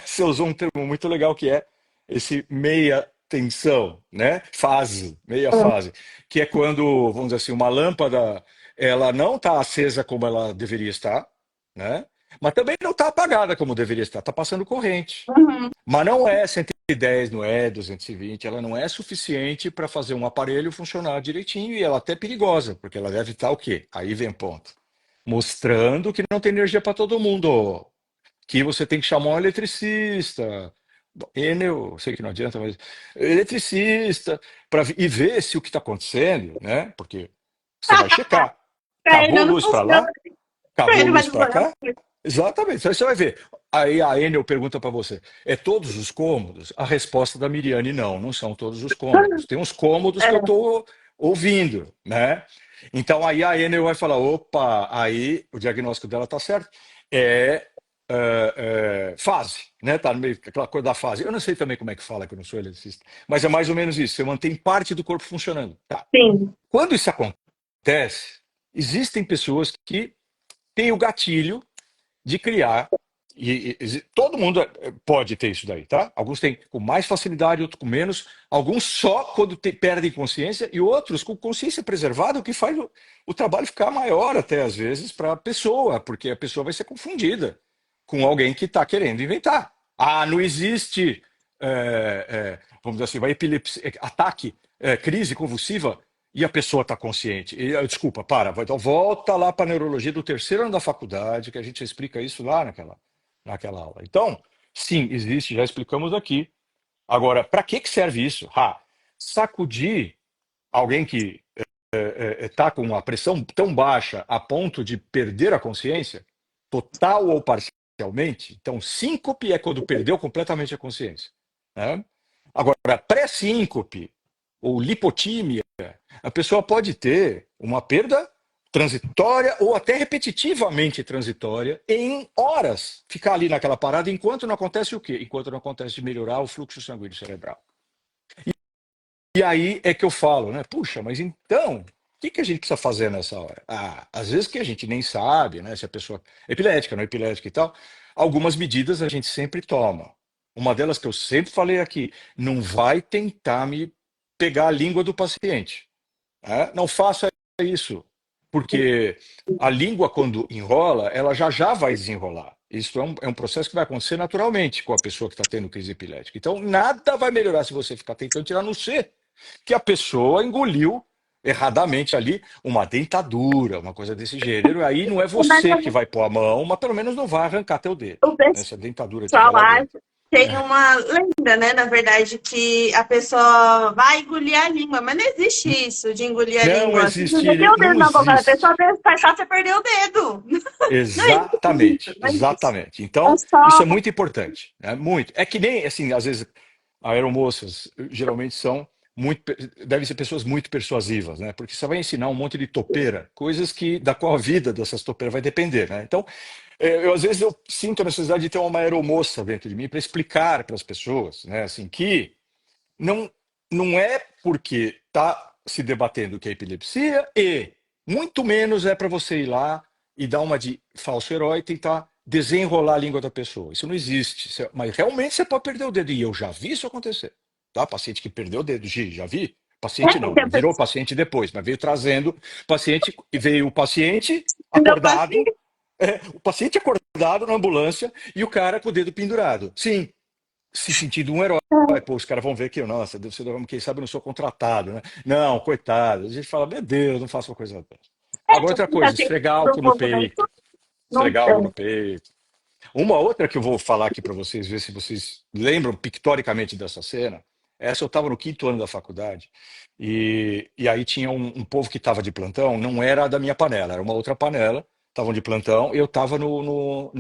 você usou um termo muito legal que é esse meia tensão, né? Fase, meia fase, que é quando, vamos dizer assim, uma lâmpada, ela não está acesa como ela deveria estar, né? Mas também não está apagada como deveria estar, está passando corrente. Uhum. Mas não é 110, não é 220, ela não é suficiente para fazer um aparelho funcionar direitinho e ela é até perigosa, porque ela deve estar o quê? Aí vem o ponto. Mostrando que não tem energia para todo mundo, que você tem que chamar um eletricista, Enel, sei que não adianta, mas eletricista, para e ver se o que está acontecendo, né? Porque você vai checar. Pra ele Acabou a não luz para funciona, lá, pra acabou a ele vai luz para desmaiar. cá. Exatamente, aí você vai ver. Aí a Enel pergunta para você: é todos os cômodos? A resposta da Miriane: não, não são todos os cômodos. Tem uns cômodos que eu É, estou ouvindo, né? Então aí a Enel vai falar: opa, aí o diagnóstico dela está certo. É, fase, né? Tá no meio, aquela coisa da fase. Eu não sei também como é que fala, que eu não sou eletricista, mas é mais ou menos isso. Você mantém parte do corpo funcionando. Tá. sim. Quando isso acontece, existem pessoas que têm o gatilho de criar. Todo mundo pode ter isso daí, tá? Alguns têm com mais facilidade, outros com menos. Alguns só quando perdem consciência e outros com consciência preservada, o que faz o trabalho ficar maior até às vezes para a pessoa, porque a pessoa vai ser confundida com alguém que está querendo inventar. Ah, não existe vamos dizer assim, vai epilepsia, ataque, crise convulsiva, e a pessoa está consciente. Desculpa, então volta lá para a neurologia do terceiro ano da faculdade, que a gente explica isso lá naquela aula. Então, sim, existe, já explicamos aqui. Agora, para que serve isso? Sacudir alguém que está com uma pressão tão baixa a ponto de perder a consciência, total ou parcialmente. Então, síncope é quando perdeu completamente a consciência. Né? Agora, pré-síncope ou lipotímia, a pessoa pode ter uma perda transitória ou até repetitivamente transitória em horas. Ficar ali naquela parada enquanto não acontece o quê? Enquanto não acontece de melhorar o fluxo sanguíneo cerebral. E aí é que eu falo, né? Puxa, mas então, o que a gente precisa fazer nessa hora? Às vezes que a gente nem sabe, né? Se a pessoa é epilética, não é epilética e tal, algumas medidas a gente sempre toma. Uma delas que eu sempre falei aqui, não vai tentar me pegar a língua do paciente. Né? Não faça isso, porque a língua, quando enrola, ela já vai desenrolar. Isso é um processo que vai acontecer naturalmente com a pessoa que está tendo crise epilética. Então, nada vai melhorar se você ficar tentando tirar no C, que a pessoa engoliu erradamente ali uma dentadura, uma coisa desse gênero. Aí não é Mas você que vai pôr a mão, mas pelo menos não vai arrancar teu dedo. o Essa dentadura estiver pessoal lá acha, dentro. tem uma lenda, né, na verdade, que a pessoa vai engolir a língua, mas não existe isso de engolir a Não língua. Se você meteu existe, o dedo não na boca da pessoa, existe. disfarçar, você perdeu o dedo. Não existe isso, Exatamente, não existe. exatamente. É Então, isso só é muito importante, né? Muito. É que nem, assim, às vezes, aeromoças geralmente são devem ser pessoas muito persuasivas, né? Porque você vai ensinar um monte de topeira, coisas que da qual a vida dessas topeiras vai depender, né? Então, às vezes eu sinto a necessidade de ter uma aeromoça dentro de mim para explicar para as pessoas, né? Assim, que não, não é porque está se debatendo que é epilepsia e muito menos é para você ir lá e dar uma de falso herói e tentar desenrolar a língua da pessoa. Isso não existe. Mas realmente você pode perder o dedo. E eu já vi isso acontecer. Tá? Paciente que perdeu o dedo, Gi, já vi. Paciente não, ele virou paciente depois, mas veio trazendo paciente, e veio o paciente meu acordado, paciente. o paciente acordado na ambulância e o cara com o dedo pendurado. Sim, se sentindo um herói. Pô, os caras vão ver que, nossa, quem sabe eu não sou contratado, né? Não, coitado. A gente fala, meu Deus, não faça uma coisa dessa. Agora, outra coisa, esfregar Pro álcool no movimento, peito. não Esfregar algo no tem. peito. Uma outra que eu vou falar aqui para vocês, ver se vocês lembram pictoricamente dessa cena. Essa eu estava no quinto ano da faculdade, e aí tinha um povo que estava de plantão, não era da minha panela, era uma outra panela, estavam de plantão, e eu estava na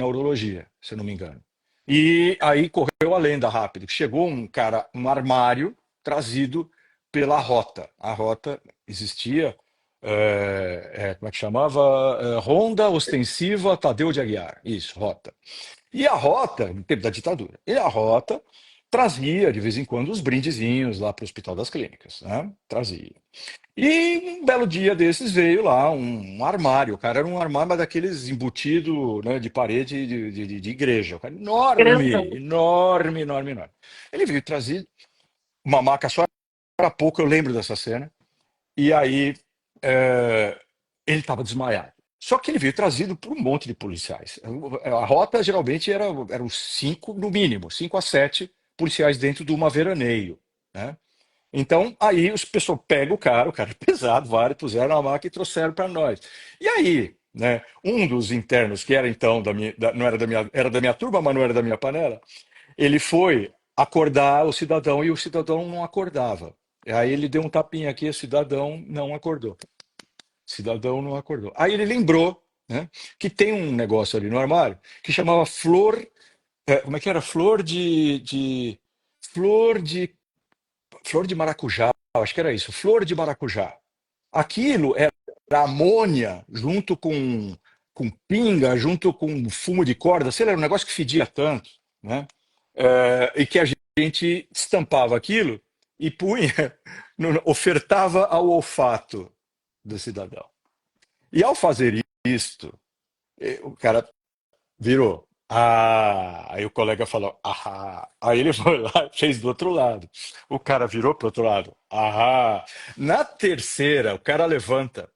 urologia, se eu não me engano. E aí correu a lenda rápido, que chegou um cara, um armário trazido pela Rota. A Rota existia, como é que chamava? Ronda Ostensiva Tadeu de Aguiar. Isso, Rota. E a Rota, no tempo da ditadura, e a Rota trazia de vez em quando os brindezinhos lá para o Hospital das Clínicas, né? Trazia. E um belo dia desses veio lá um armário. O cara era um armário, mas daqueles embutido, né, de parede de igreja. O cara enorme, Grandão. enorme, enorme, enorme. Ele veio trazer uma maca só para pouco, eu lembro dessa cena. E aí é, ele estava desmaiado. Só que ele veio trazido por um monte de policiais. A rota geralmente eram cinco, no mínimo, 5 a 7 policiais dentro de uma veraneio, né? Então, aí os pessoal pega o cara é pesado, vários, puseram na maca e trouxeram para nós. E aí, né, um dos internos, que era então não era era da minha turma, mas não era da minha panela, ele foi acordar o cidadão e o cidadão não acordava. E aí ele deu um tapinha aqui, o cidadão não acordou. O cidadão não acordou. Aí ele lembrou, né, que tem um negócio ali no armário que chamava flor, como é que era? Flor de flor de maracujá, acho que era isso, flor de maracujá. Aquilo era amônia junto com pinga, junto com fumo de corda, sei lá, era um negócio que fedia tanto, né? E que a gente estampava aquilo e punha, ofertava ao olfato do cidadão. E ao fazer isto, o cara virou. Aí o colega falou, Aí ele foi lá e fez do outro lado. O cara virou pro outro lado. Na terceira, o cara levanta.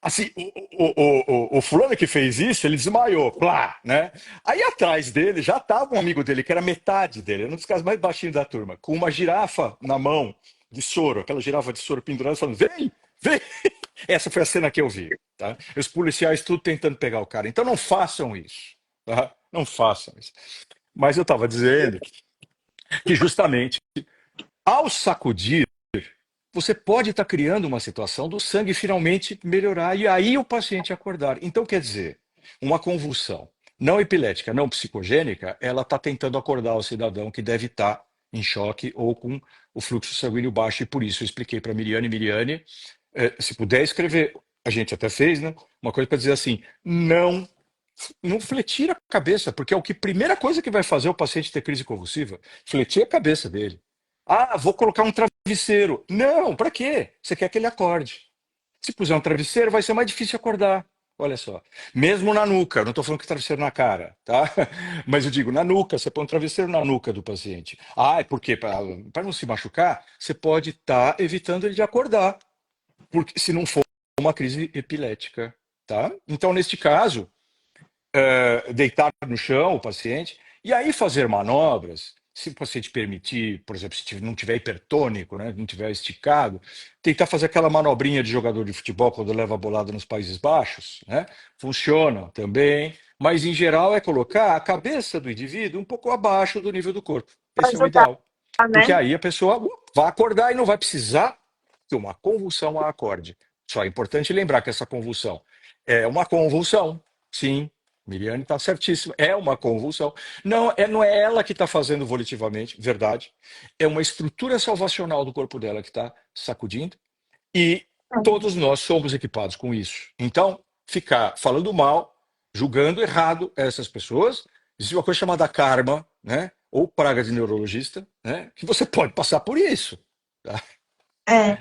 Assim, o fulano que fez isso, ele desmaiou, plá, né? Aí atrás dele já estava um amigo dele, que era metade dele, era um dos caras mais baixinhos da turma, com uma girafa na mão de soro, aquela girafa de soro pendurada, falando: vem, vem. Essa foi a cena que eu vi, tá? Os policiais tudo tentando pegar o cara. Então não façam isso, tá? Não façam isso. Mas eu estava dizendo que justamente ao sacudir, você pode estar criando uma situação do sangue finalmente melhorar e aí o paciente acordar. Então, quer dizer, uma convulsão não epilética, não psicogênica, ela está tentando acordar o cidadão que deve estar em choque ou com o fluxo sanguíneo baixo. E por isso eu expliquei para Miriane, se puder escrever, a gente até fez, né? Uma coisa para dizer assim, não fletira a cabeça, porque é o que primeira coisa que vai fazer o paciente ter crise convulsiva, fletir a cabeça dele. Ah, vou colocar um travesseiro. Não, para quê? Você quer que ele acorde. Se puser um travesseiro, vai ser mais difícil acordar. Olha só. Mesmo na nuca, eu não estou falando que travesseiro na cara, tá? Mas eu digo, na nuca, você põe um travesseiro na nuca do paciente. Ah, é porque para não se machucar, você pode estar evitando ele de acordar, porque se não for uma crise epilética, tá? Então, neste caso, deitar no chão o paciente, e aí fazer manobras, se o paciente permitir, por exemplo, se não tiver hipertônico, né, não tiver esticado, tentar fazer aquela manobrinha de jogador de futebol quando leva a bolada nos Países Baixos, né? Funciona também, mas em geral é colocar a cabeça do indivíduo um pouco abaixo do nível do corpo. Esse é o Ajudar, ideal. Porque né? aí a pessoa vai acordar e não vai precisar que uma convulsão a acorde. Só é importante lembrar que essa convulsão é uma convulsão, sim. Miriane está certíssima. É uma convulsão. Não é ela que está fazendo volitivamente, verdade. É uma estrutura salvacional do corpo dela que está sacudindo. E todos nós somos equipados com isso. Então, ficar falando mal, julgando errado essas pessoas, existe uma coisa chamada karma, né? Ou praga de neurologista, né? Que você pode passar por isso. Tá? É,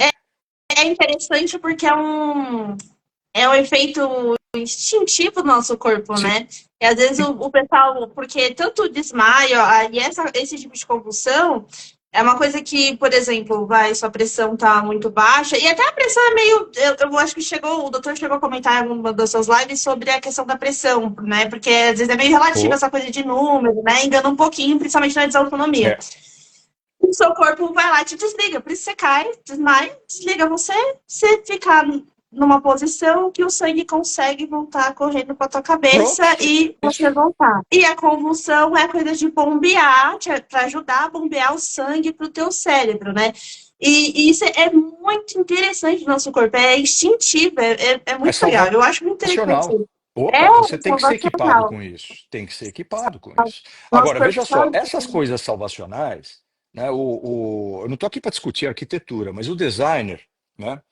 é interessante porque é um efeito instintivo do nosso corpo, Sim. né? E às vezes o pessoal, porque tanto o desmaio e esse tipo de convulsão é uma coisa que, por exemplo, sua pressão tá muito baixa, e até a pressão é meio. Eu acho que o doutor chegou a comentar em alguma das suas lives sobre a questão da pressão, né? Porque às vezes é meio relativa Oh, essa coisa de número, né? Engana um pouquinho, principalmente na desautonomia. é. O seu corpo vai lá e te desliga. Por isso você cai, desmaia, desliga você, você fica numa posição que o sangue consegue voltar correndo para tua cabeça Pronto. e Isso você aí. voltar. E a convulsão é coisa de bombear, para ajudar a bombear o sangue para o teu cérebro, né? E isso é muito interessante no nosso corpo, é instintivo, é É muito legal. Eu acho muito interessante. salvacional. É Opa, você tem que ser equipado salvacional. com isso. Tem que ser equipado com isso. Nosso Agora, corpo veja só, sabe. essas coisas salvacionais, né, eu não estou aqui para discutir arquitetura, mas o designer, né,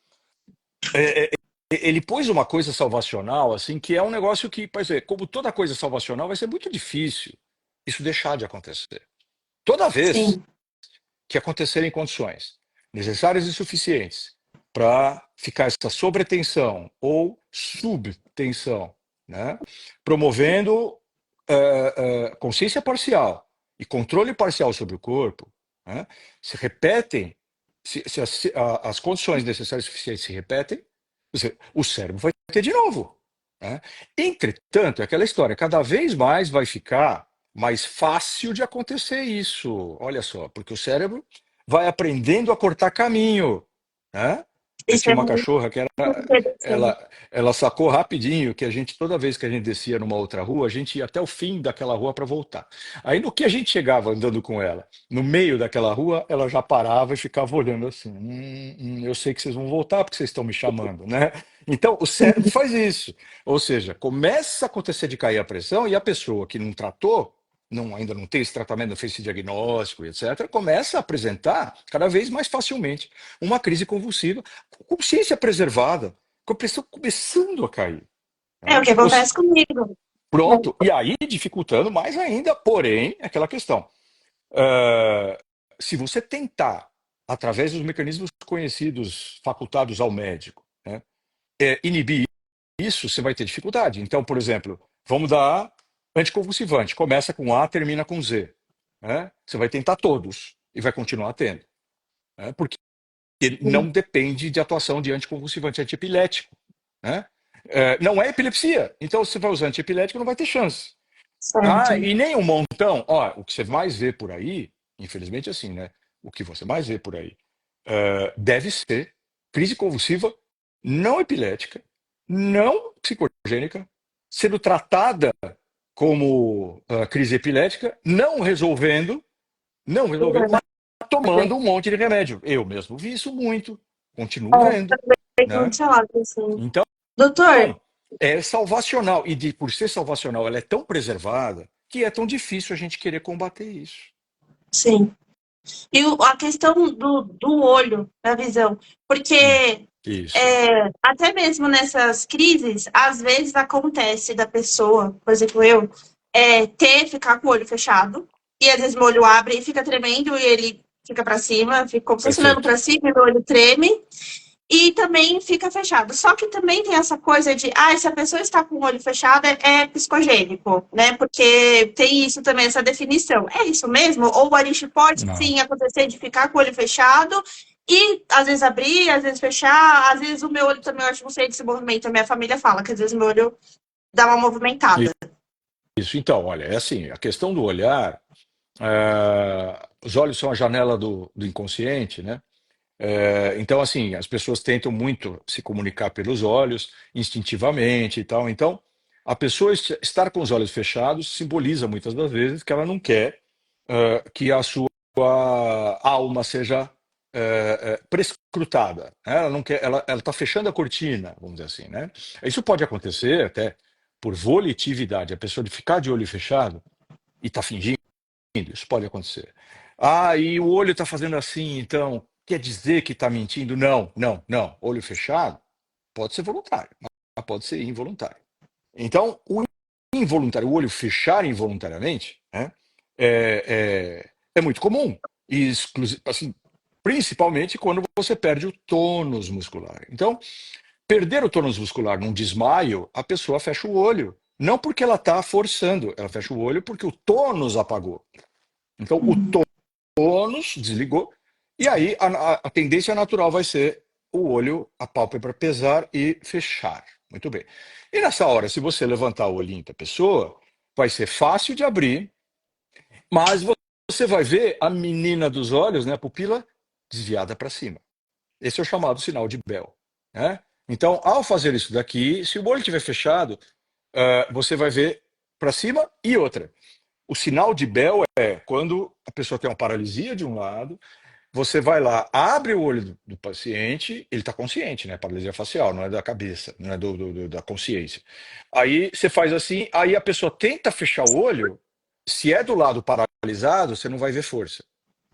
é- é- ele pôs uma coisa salvacional, assim, que é um negócio que, por exemplo, como toda coisa salvacional, vai ser muito difícil isso deixar de acontecer. Toda vez Sim. que acontecerem condições necessárias e suficientes para ficar essa sobretensão ou subtensão, né? Promovendo consciência parcial e controle parcial sobre o corpo, né? Se repetem, se as condições necessárias e suficientes se repetem, o cérebro vai ter de novo. Né? Entretanto, é aquela história, cada vez mais vai ficar mais fácil de acontecer isso. Olha só, porque o cérebro vai aprendendo a cortar caminho. Né? Eu Isso tinha é uma muito cachorra que interessante. ela sacou rapidinho que toda vez que a gente descia numa outra rua, a gente ia até o fim daquela rua para voltar. Aí no que a gente chegava andando com ela, no meio daquela rua, ela já parava e ficava olhando assim. Eu sei que vocês vão voltar porque vocês estão me chamando, né? Então o cérebro faz isso. Ou seja, começa a acontecer de cair a pressão e a pessoa que não tratou, ainda não tem esse tratamento, não fez esse diagnóstico, etc., começa a apresentar cada vez mais facilmente uma crise convulsiva, com consciência preservada, com a pressão começando a cair. É o Né? que acontece comigo. Pronto, e aí dificultando mais ainda, porém, aquela questão. ah, Se você tentar, através dos mecanismos conhecidos, facultados ao médico, né, inibir isso, você vai ter dificuldade. Então, por exemplo, vamos dar anticonvulsivante, começa com A, termina com Z. Né? Você vai tentar todos e vai continuar tendo. Né? Porque não depende de atuação de anticonvulsivante antiepilético. Né? Não é epilepsia. Então, se você vai usar antiepilético, não vai ter chance. Certo. E nem um montão. Ó, o que você mais vê por aí, infelizmente assim, né? O que você mais vê por aí deve ser crise convulsiva não epilética, não psicogênica, sendo tratada como crise epilética, não resolvendo, mas tomando um monte de remédio. Eu mesmo vi isso muito, continuo vendo, Muito né? falado, assim. Então, Doutor, é salvacional. E por ser salvacional, ela é tão preservada que é tão difícil a gente querer combater isso. sim. E a questão do olho, da visão, Hum, porque Isso. até mesmo nessas crises, às vezes acontece da pessoa, por exemplo, eu, ficar com o olho fechado, e às vezes meu olho abre e fica tremendo, e ele fica para cima, fica como se fosse olhando Perfeito. para cima, e meu olho treme, e também fica fechado. Só que também tem essa coisa de, se a pessoa está com o olho fechado, é psicogênico, né? Porque tem isso também, essa definição. É isso mesmo? Ou a gente pode Não. sim acontecer de ficar com o olho fechado e às vezes abrir, às vezes fechar, às vezes o meu olho também, eu acho que não sei desse movimento, a minha família fala que às vezes o meu olho dá uma movimentada. Isso. Então, olha, é assim, a questão do olhar, os olhos são a janela do inconsciente, né? Então, assim, as pessoas tentam muito se comunicar pelos olhos, instintivamente e tal. Então, a pessoa estar com os olhos fechados simboliza muitas das vezes que ela não quer que a sua alma seja prescrutada, né? Ela não quer, ela está fechando a cortina, vamos dizer assim, né? Isso pode acontecer até por volitividade, a pessoa de ficar de olho fechado e está fingindo, isso pode acontecer. E o olho está fazendo assim, então quer dizer que está mentindo? Não, não, não. Olho fechado pode ser voluntário, mas pode ser involuntário. Então, o involuntário, o olho fechar involuntariamente, né, é muito comum. E assim, principalmente quando você perde o tônus muscular. Então, perder o tônus muscular num desmaio, a pessoa fecha o olho. Não porque ela está forçando, ela fecha o olho porque o tônus apagou. Então, o tônus desligou, e aí a tendência natural vai ser o olho, a pálpebra pesar e fechar. Muito bem. E nessa hora, se você levantar o olhinho da pessoa, vai ser fácil de abrir, mas você vai ver a menina dos olhos, né, a pupila, desviada para cima. Esse é o chamado sinal de Bell, né? Então, ao fazer isso daqui, se o olho estiver fechado, você vai ver para cima e outra. O sinal de Bell é quando a pessoa tem uma paralisia de um lado, você vai lá, abre o olho do paciente, ele está consciente, né? Paralisia facial, não é da cabeça, não é da consciência. Aí você faz assim, aí a pessoa tenta fechar o olho, se é do lado paralisado, você não vai ver força,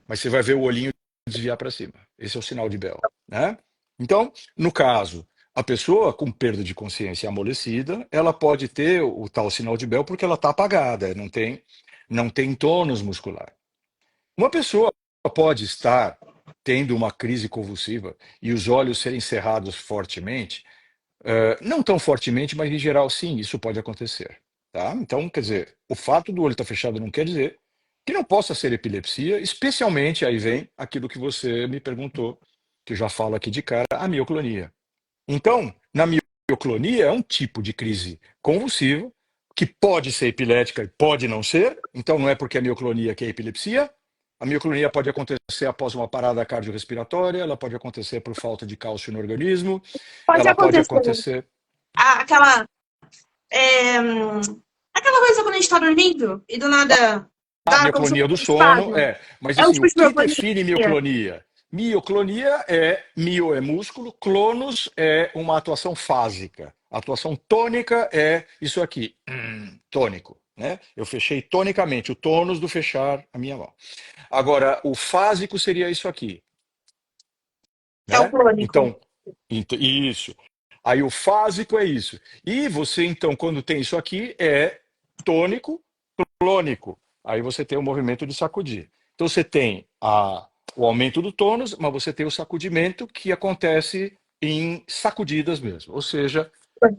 mas você vai ver o olhinho desviar para cima. Esse é o sinal de Bell, né? Então, no caso, a pessoa com perda de consciência amolecida, ela pode ter o tal sinal de Bell porque ela está apagada, não tem tônus muscular. Uma pessoa pode estar tendo uma crise convulsiva e os olhos serem cerrados fortemente, não tão fortemente, mas em geral sim, isso pode acontecer. Tá? Então, quer dizer, o fato do olho estar fechado não quer dizer que não possa ser epilepsia, especialmente aí vem aquilo que você me perguntou, que eu já falo aqui de cara, a mioclonia. Então, na mioclonia é um tipo de crise convulsiva que pode ser epilética e pode não ser. Então, não é porque é mioclonia que é epilepsia. A mioclonia pode acontecer após uma parada cardiorrespiratória, ela pode acontecer por falta de cálcio no organismo, Pode ela pode acontecer acontecer. aquela, é, aquela coisa quando a gente está dormindo e do nada A dá como se fosse mioclonia do um sono, espasmo. mas É um assim, o tipo de que mioplania. define mioclonia? Mioclonia mio é músculo, clonos é uma atuação fásica. A atuação tônica é isso aqui, tônico, né? Eu fechei tonicamente, o tônus do fechar a minha mão. Agora, o fásico seria isso aqui, É o né? crônico. Então, isso. Aí o fásico é isso. E você, então, quando tem isso aqui, é tônico, clônico. Aí você tem o movimento de sacudir. Então você tem o aumento do tônus, mas você tem o sacudimento que acontece em sacudidas mesmo. Ou seja,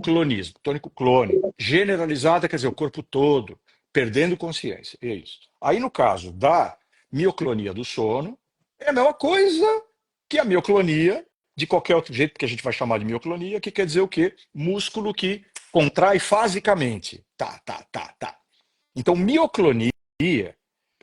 clonismo, tônico clônico. Generalizada, quer dizer, o corpo todo, perdendo consciência. É isso. Aí no caso da mioclonia do sono, é a mesma coisa que a mioclonia de qualquer outro jeito, porque a gente vai chamar de mioclonia, que quer dizer o quê? Músculo que contrai fasicamente. Tá. Então, mioclonia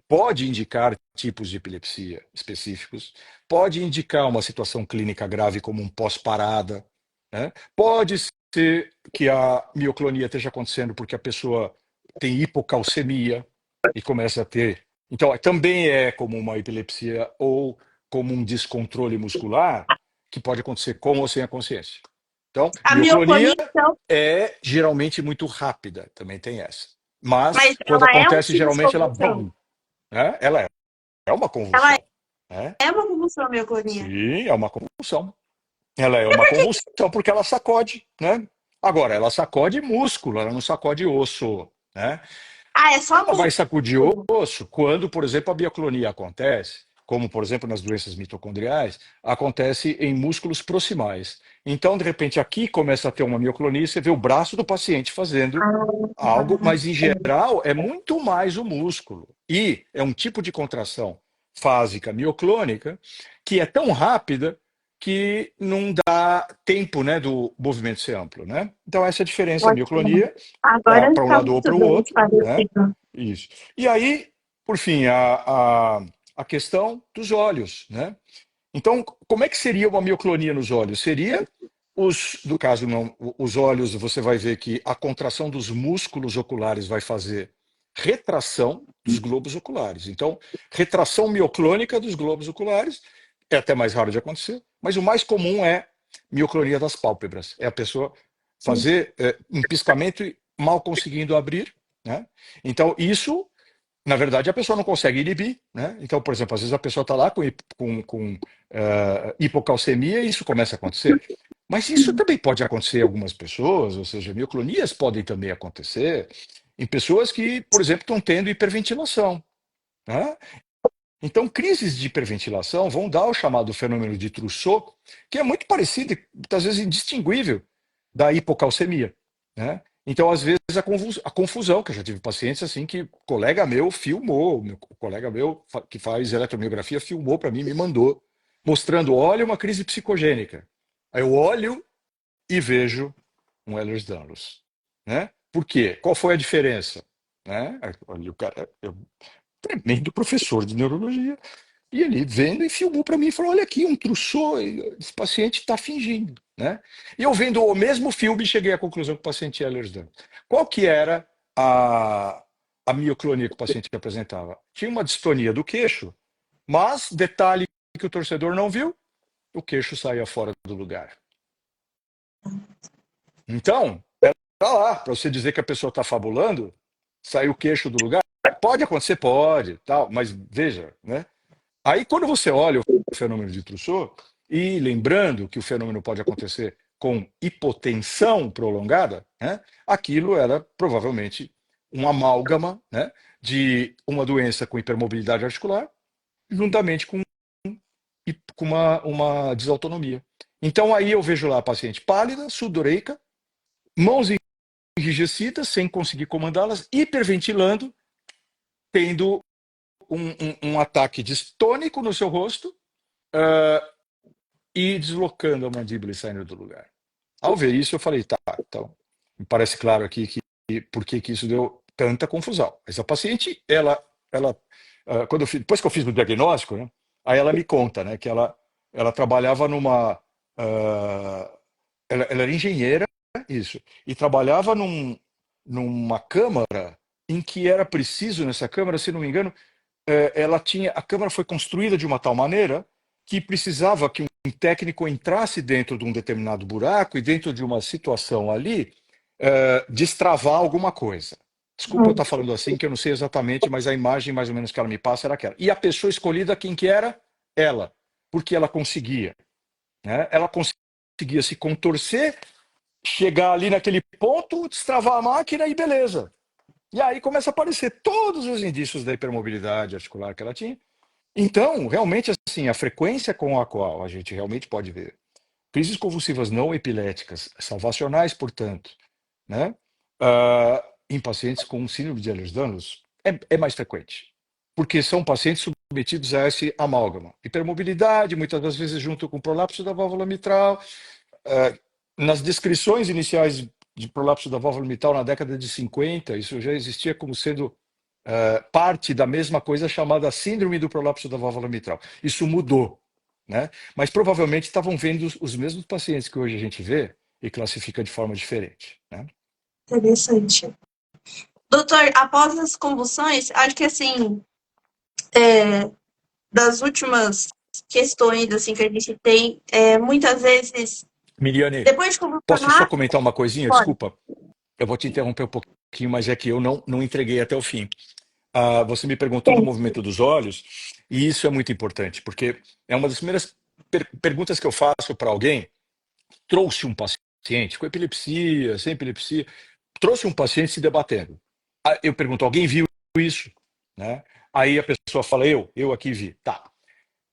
pode indicar tipos de epilepsia específicos, pode indicar uma situação clínica grave como um pós-parada, né? Pode ser que a mioclonia esteja acontecendo porque a pessoa tem hipocalcemia e começa a ter. Então, também é como uma epilepsia ou como um descontrole muscular que pode acontecer com ou sem a consciência. Então, A mioclonia miofonia, então, é geralmente muito rápida, também tem essa. mas Mas, quando ela é um acontece, tipo de geralmente ela, convulsão? bum, né? Ela é uma Ela convulsão, né? é uma convulsão, a mioconia. Sim, é uma convulsão. Ela é uma convulsão porque ela sacode, né? Agora, ela sacode músculo, ela não sacode osso, né? Ah, é só Ela vai sacudir músculo. osso quando, por exemplo, a bioclonia acontece, como, por exemplo, nas doenças mitocondriais, acontece em músculos proximais. Então, de repente, aqui começa a ter uma mioclonia, você vê o braço do paciente fazendo algo, mas em geral é muito mais o músculo. E é um tipo de contração fásica mioclônica que é tão rápida que não dá tempo, né, do movimento ser amplo, né? Então essa é a diferença, a Ótimo. mioclonia Agora para um está lado ou muito para o bem outro, né? esclarecido. Isso. E aí, por fim, a questão dos olhos, né? Então, como é que seria uma mioclonia nos olhos? Seria no caso não, os olhos, você vai ver que a contração dos músculos oculares vai fazer retração dos globos oculares. Então, retração mioclônica dos globos oculares é até mais raro de acontecer, mas o mais comum é mioclonia das pálpebras. É a pessoa fazer um piscamento e mal conseguindo abrir, né? Então, isso na verdade, a pessoa não consegue inibir, né? Então, por exemplo, às vezes a pessoa está lá com hipocalcemia e isso começa a acontecer. Mas isso também pode acontecer em algumas pessoas, ou seja, mioclonias podem também acontecer em pessoas que, por exemplo, estão tendo hiperventilação, né? Então, crises de hiperventilação vão dar o chamado fenômeno de Trousseau, que é muito parecido e muitas vezes indistinguível da hipocalcemia, né? Então, às vezes, a confusão, que eu já tive pacientes assim que colega meu filmou, meu colega meu que faz eletromiografia filmou para mim, me mandou, mostrando, olha, uma crise psicogênica. Aí eu olho e vejo um Ehlers-Danlos, né? Por quê? Qual foi a diferença? Né? Olha, o cara é um tremendo professor de neurologia, e ele vendo e filmou para mim e falou: olha aqui, um Trousseau, esse paciente está fingindo, né? E eu vendo o mesmo filme, cheguei à conclusão que o paciente tinha Ehlers-Danlos. Qual que era a mioclonia que o paciente apresentava? Tinha uma distonia do queixo, mas, detalhe que o torcedor não viu, o queixo saía fora do lugar. Então, tá lá, para você dizer que a pessoa está fabulando, saiu o queixo do lugar, pode acontecer, pode, tal, mas veja, né? Aí, quando você olha o fenômeno de Trousseau, e lembrando que o fenômeno pode acontecer com hipotensão prolongada, né, aquilo era provavelmente um amálgama, né, de uma doença com hipermobilidade articular, juntamente com uma desautonomia. Então, aí eu vejo lá a paciente pálida, sudoreica, mãos enrijecidas, sem conseguir comandá-las, hiperventilando, tendo um ataque distônico no seu rosto, e deslocando a mandíbula e saindo do lugar. Ao ver isso, eu falei, tá, então, me parece claro aqui por que isso deu tanta confusão. Mas a paciente, depois que eu fiz o diagnóstico, né, aí ela me conta, né, que ela trabalhava ela era engenheira, isso, e trabalhava numa câmara em que era preciso, nessa câmara, se não me engano, a câmara foi construída de uma tal maneira que precisava que um técnico entrasse dentro de um determinado buraco e dentro de uma situação ali destravar alguma coisa. Desculpa eu estar falando assim, que eu não sei exatamente, mas a imagem mais ou menos que ela me passa era aquela. E a pessoa escolhida, quem que era? Ela. Porque ela conseguia. Né? Ela conseguia se contorcer, chegar ali naquele ponto, destravar a máquina e beleza. E aí começa a aparecer todos os indícios da hipermobilidade articular que ela tinha. Então, realmente, assim, a frequência com a qual a gente realmente pode ver crises convulsivas não epiléticas, salvacionais, portanto, né, em pacientes com síndrome de Ehlers-Danlos, é mais frequente. Porque são pacientes submetidos a esse amálgama. Hipermobilidade, muitas das vezes junto com prolapso da válvula mitral. Nas descrições iniciais de prolapso da válvula mitral na década de 50, isso já existia como sendo parte da mesma coisa chamada síndrome do prolapso da válvula mitral. Isso mudou, né? Mas provavelmente estavam vendo os mesmos pacientes que hoje a gente vê e classifica de forma diferente, né? Interessante. Doutor, após as convulsões, acho que assim, das últimas questões assim, que a gente tem, muitas vezes, Miriane, depois de posso só convulsionar, comentar uma coisinha? pode. Desculpa, eu vou te interromper um pouquinho, mas é que eu não entreguei até o fim. Você me perguntou do movimento dos olhos, e isso é muito importante, porque é uma das primeiras perguntas que eu faço para alguém. Trouxe um paciente com epilepsia, sem epilepsia, trouxe um paciente se debatendo. Eu pergunto, alguém viu isso? Né? Aí a pessoa fala, eu aqui vi. Tá.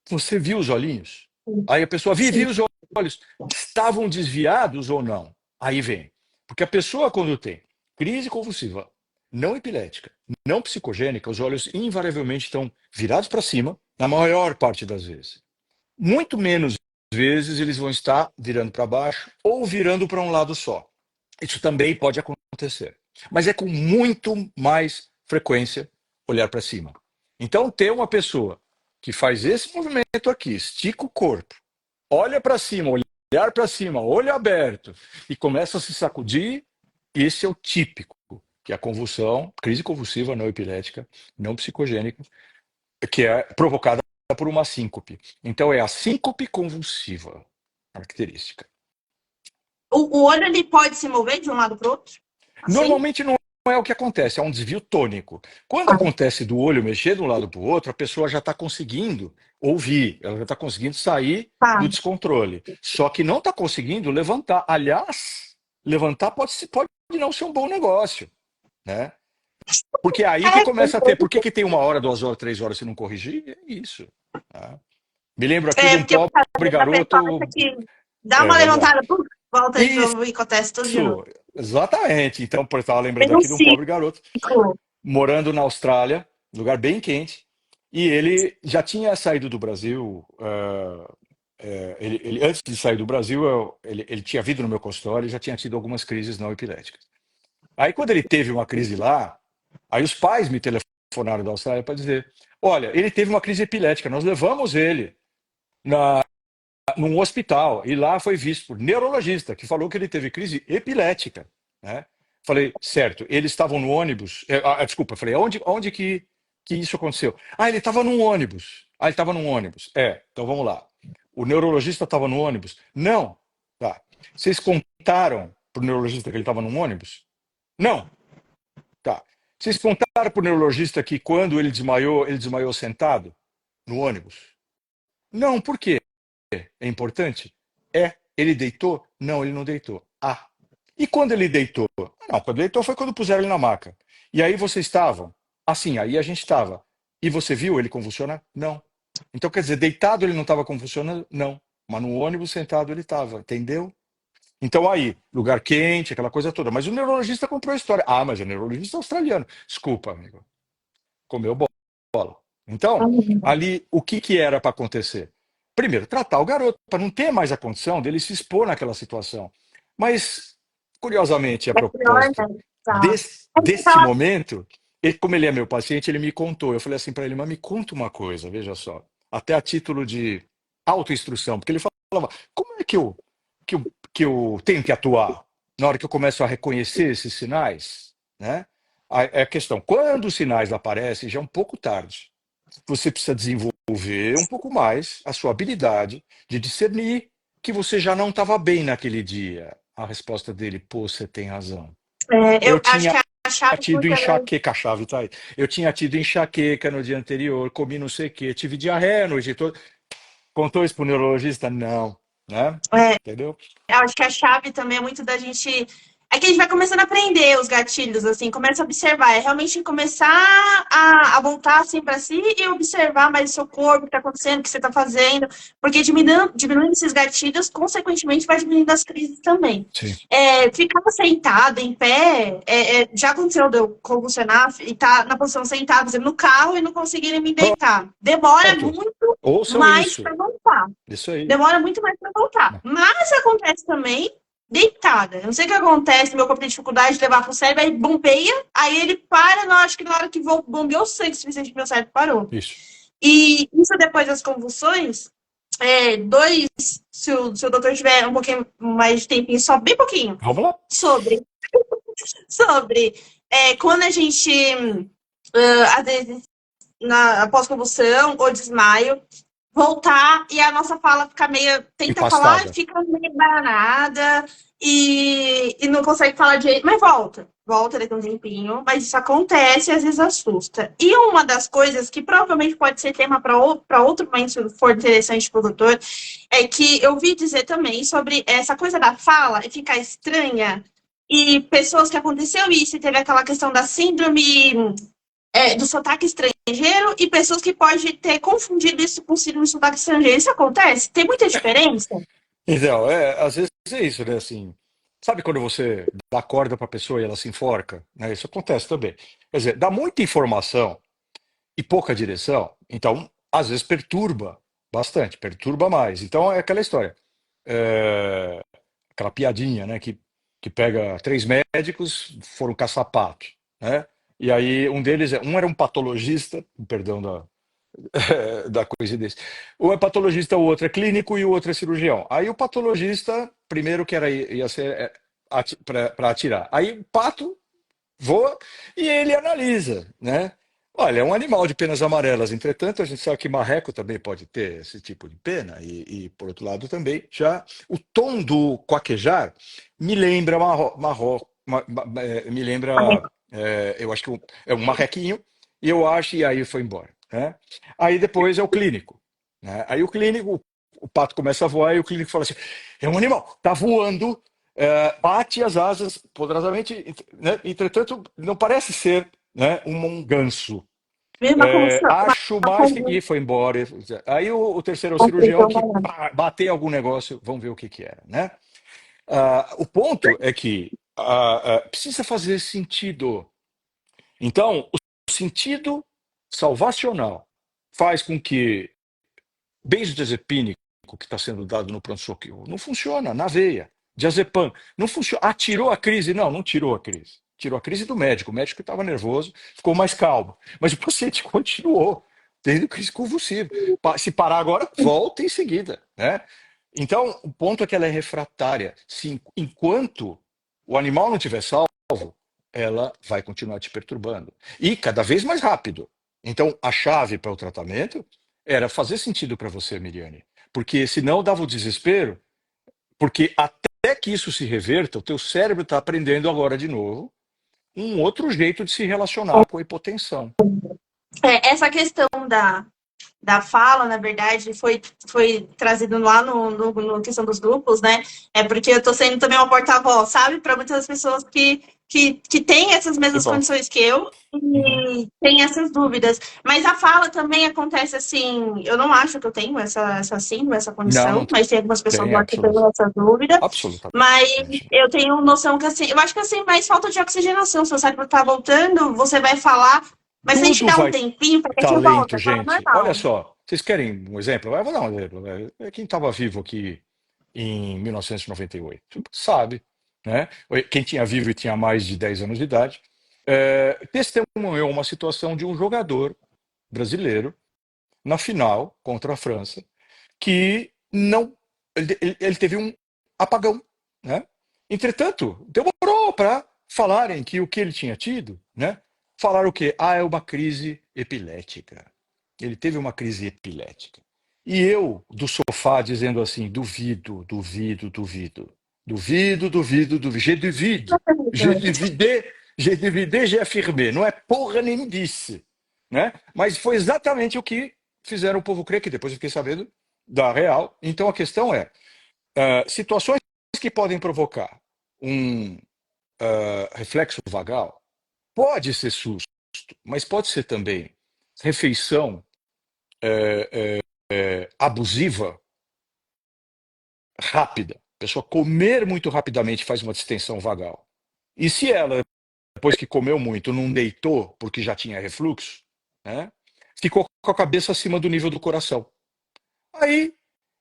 Você viu os olhinhos? Aí a pessoa, vi Sim. os olhos. Estavam desviados ou não? Aí vem. Porque a pessoa, quando tem crise convulsiva, não epilética, não psicogênica, os olhos invariavelmente estão virados para cima, na maior parte das vezes. Muito menos vezes eles vão estar virando para baixo ou virando para um lado só. Isso também pode acontecer. Mas é com muito mais frequência olhar para cima. Então, ter uma pessoa que faz esse movimento aqui, estica o corpo, olha para cima, olhar para cima, olho aberto, e começa a se sacudir, esse é o típico, que é a convulsão, crise convulsiva não epilética, não psicogênica, que é provocada por uma síncope. Então, é a síncope convulsiva, característica. O olho ele pode se mover de um lado para o outro? Assim? Normalmente não é o que acontece, é um desvio tônico. Quando Ah, acontece do olho mexer de um lado para o outro, a pessoa já está conseguindo ouvir, ela já está conseguindo sair tá. do descontrole. Só que não está conseguindo levantar. Aliás, levantar pode não ser um bom negócio, né? Porque é aí que começa a ter. Por que tem 1 hora, 2 horas, 3 horas se não corrigir? É isso. Tá? Me lembro aqui de um Porque pobre a pessoa garoto. acha que dá É uma verdade. levantada, pum, volta de Isso, novo e acontece tudo de novo. exatamente. Então, eu estava lembrando Tem um aqui de um pobre garoto ciclo. morando na Austrália, lugar bem quente, e ele já tinha saído do Brasil. Antes de sair do Brasil, ele tinha vindo no meu consultório e já tinha tido algumas crises não epiléticas. Aí, quando ele teve uma crise lá, aí os pais me telefonaram da Austrália para dizer: olha, ele teve uma crise epilética, nós levamos ele num hospital e lá foi visto por neurologista que falou que ele teve crise epilética, né? Falei, certo, eles estavam no ônibus. Desculpa, falei, onde que isso aconteceu? Ele estava num ônibus. Ele estava num ônibus. Então vamos lá. O neurologista estava no ônibus? Não. Tá. Vocês contaram para o neurologista que ele estava num ônibus? Não. Tá. Vocês contaram para o neurologista que quando ele desmaiou sentado no ônibus? Não, por quê? É importante? Ele deitou? Não, ele não deitou. E quando ele deitou? Não, quando ele deitou foi quando puseram ele na maca. E aí vocês estavam? Assim, aí a gente estava. E você viu ele convulsionar? Não. Então, quer dizer, deitado ele não estava convulsionando? Não. Mas no ônibus sentado ele estava, entendeu? Então aí, lugar quente, aquela coisa toda. Mas o neurologista comprou a história. Mas o neurologista é australiano. Desculpa, amigo. Comeu bola. Então, ali, o que era para acontecer? Primeiro, tratar o garoto, para não ter mais a condição dele se expor naquela situação. Mas, curiosamente, a É pior, propósito né? Tá. deste momento, como ele é meu paciente, ele me contou. Eu falei assim para ele, mas me conta uma coisa, veja só. Até a título de autoinstrução, porque ele falava, como é que eu tenho que atuar na hora que eu começo a reconhecer esses sinais? Né? É a questão, quando os sinais aparecem, já é um pouco tarde. Você precisa desenvolver um pouco mais a sua habilidade de discernir que você já não estava bem naquele dia. A resposta dele, pô, você tem razão. Eu Eu acho tinha que a chave tido enxaqueca, a chave tá aí. Eu tinha tido enxaqueca no dia anterior, comi não sei o quê, tive diarreia a noite toda. Contou isso pro neurologista? Não, né? é, Entendeu? eu acho que a chave também é muito da gente É que a gente vai começando a aprender os gatilhos, assim, começa a observar. É realmente começar a voltar assim para si e observar mais o seu corpo, o que está acontecendo, o que você está fazendo. Porque diminuindo esses gatilhos, consequentemente, vai diminuindo as crises também. Sim. Ficar sentado, em pé, já aconteceu de eu convulsionar e estar na posição sentada, por exemplo, no carro e não conseguir me deitar. Demora Pronto. muito Ouçam mais isso. para voltar. Isso aí. Demora muito mais para voltar. Mas acontece também deitada. Eu não sei o que acontece, meu corpo tem dificuldade de levar pro cérebro, aí bombeia, aí ele para, não, acho que na hora que bombeou o sangue suficiente, meu cérebro parou. Isso. E isso depois das convulsões, se o doutor tiver um pouquinho mais de tempinho, só bem pouquinho, Vamos lá. sobre quando a gente, às vezes, após convulsão ou desmaio, voltar e a nossa fala fica meio. Tenta falar e Empastada. fica meio bananada e não consegue falar direito, mas volta. Volta daqui a um tempinho, mas isso acontece e às vezes assusta. E uma das coisas que provavelmente pode ser tema para outro momento, se for interessante para o doutor, é que eu vi dizer também sobre essa coisa da fala e ficar estranha. E pessoas que aconteceu isso, e teve aquela questão da síndrome do sotaque estrangeiro e pessoas que podem ter confundido isso com síndrome de sotaque estrangeiro. Isso acontece? Tem muita diferença? Então, às vezes é isso, né? Assim, sabe quando você dá corda para a pessoa e ela se enforca? Né? Isso acontece também. Quer dizer, dá muita informação e pouca direção, então, às vezes perturba bastante, perturba mais. Então, é aquela história. É, aquela piadinha, né? Que pega três médicos, foram caçar pato, né? E aí um era um patologista, perdão da coincidência. Um é patologista, o outro é clínico e o outro é cirurgião. Aí o patologista, primeiro que ia ser para atirar. Aí o pato voa e ele analisa, né? Olha, é um animal de penas amarelas. Entretanto, a gente sabe que marreco também pode ter esse tipo de pena. Por outro lado, também já o tom do quaquejar me lembra me lembra, eu acho que é um marrequinho. E eu acho e aí foi embora, né? Aí depois é o clínico, né? Aí o clínico, o pato começa a voar e o clínico fala assim: é um animal, tá voando, bate as asas poderosamente, né? Entretanto, não parece ser, né, um ganso. Mesma condição. Acho mais que. E foi embora. Aí o terceiro é o cirurgião que bateu algum negócio, vamos ver o que era, né? O ponto é que precisa fazer sentido. Então, o sentido salvacional faz com que benzodiazepínico que está sendo dado no pronto-socorro não funciona, na veia. Diazepam, não funciona. Ah, tirou a crise? Não, não tirou a crise. Tirou a crise do médico. O médico estava nervoso, ficou mais calmo. Mas o paciente continuou tendo crise convulsiva. Se parar agora, volta em seguida, né? Então, o ponto é que ela é refratária. Enquanto o animal não tiver salvo, ela vai continuar te perturbando. E cada vez mais rápido. Então, a chave para o tratamento era fazer sentido para você, Miriane. Porque senão dava o desespero, porque até que isso se reverta, o teu cérebro está aprendendo agora de novo um outro jeito de se relacionar com a hipotensão. Essa questão da fala, na verdade, foi trazido lá no questão dos grupos, né? É porque eu tô sendo também uma porta-voz, sabe? Para muitas pessoas que têm essas Que mesmas bom. condições que eu Uhum. e têm essas dúvidas. Mas a fala também acontece assim, eu não acho que eu tenho essa síndrome, essa Não, não condição, mas tem algumas pessoas tem lá que têm essa dúvida. Mas absolutamente. eu tenho noção que assim, eu acho que assim, mais falta de oxigenação, seu cérebro tá voltando, você vai falar, mas se a gente Tudo dá um vai tempinho para que a gente talento, volta, fala gente. Olha normal. só, vocês querem um exemplo? Eu vou dar um exemplo. Quem estava vivo aqui em 1998 sabe, né? Quem tinha vivo e tinha mais de 10 anos de idade, testemunhou uma situação de um jogador brasileiro na final contra a França que não ele teve um apagão, né? Entretanto, demorou para falarem que o que ele tinha tido, né? Falaram o quê? Ah, é uma crise epilética. Ele teve uma crise epilética. E eu, do sofá, dizendo assim: duvido, duvido, duvido. Duvido, duvido, duvido. J'ai duvido. J'ai duvidé, j'ai duvidé, j'ai affirmé. Não é porra nem disse, né? Mas foi exatamente o que fizeram o povo crer, que depois eu fiquei sabendo da real. Então a questão é, situações que podem provocar um reflexo vagal, pode ser susto, mas pode ser também refeição abusiva, rápida. A pessoa comer muito rapidamente faz uma distensão vagal. E se ela, depois que comeu muito, não deitou porque já tinha refluxo, né, ficou com a cabeça acima do nível do coração. Aí,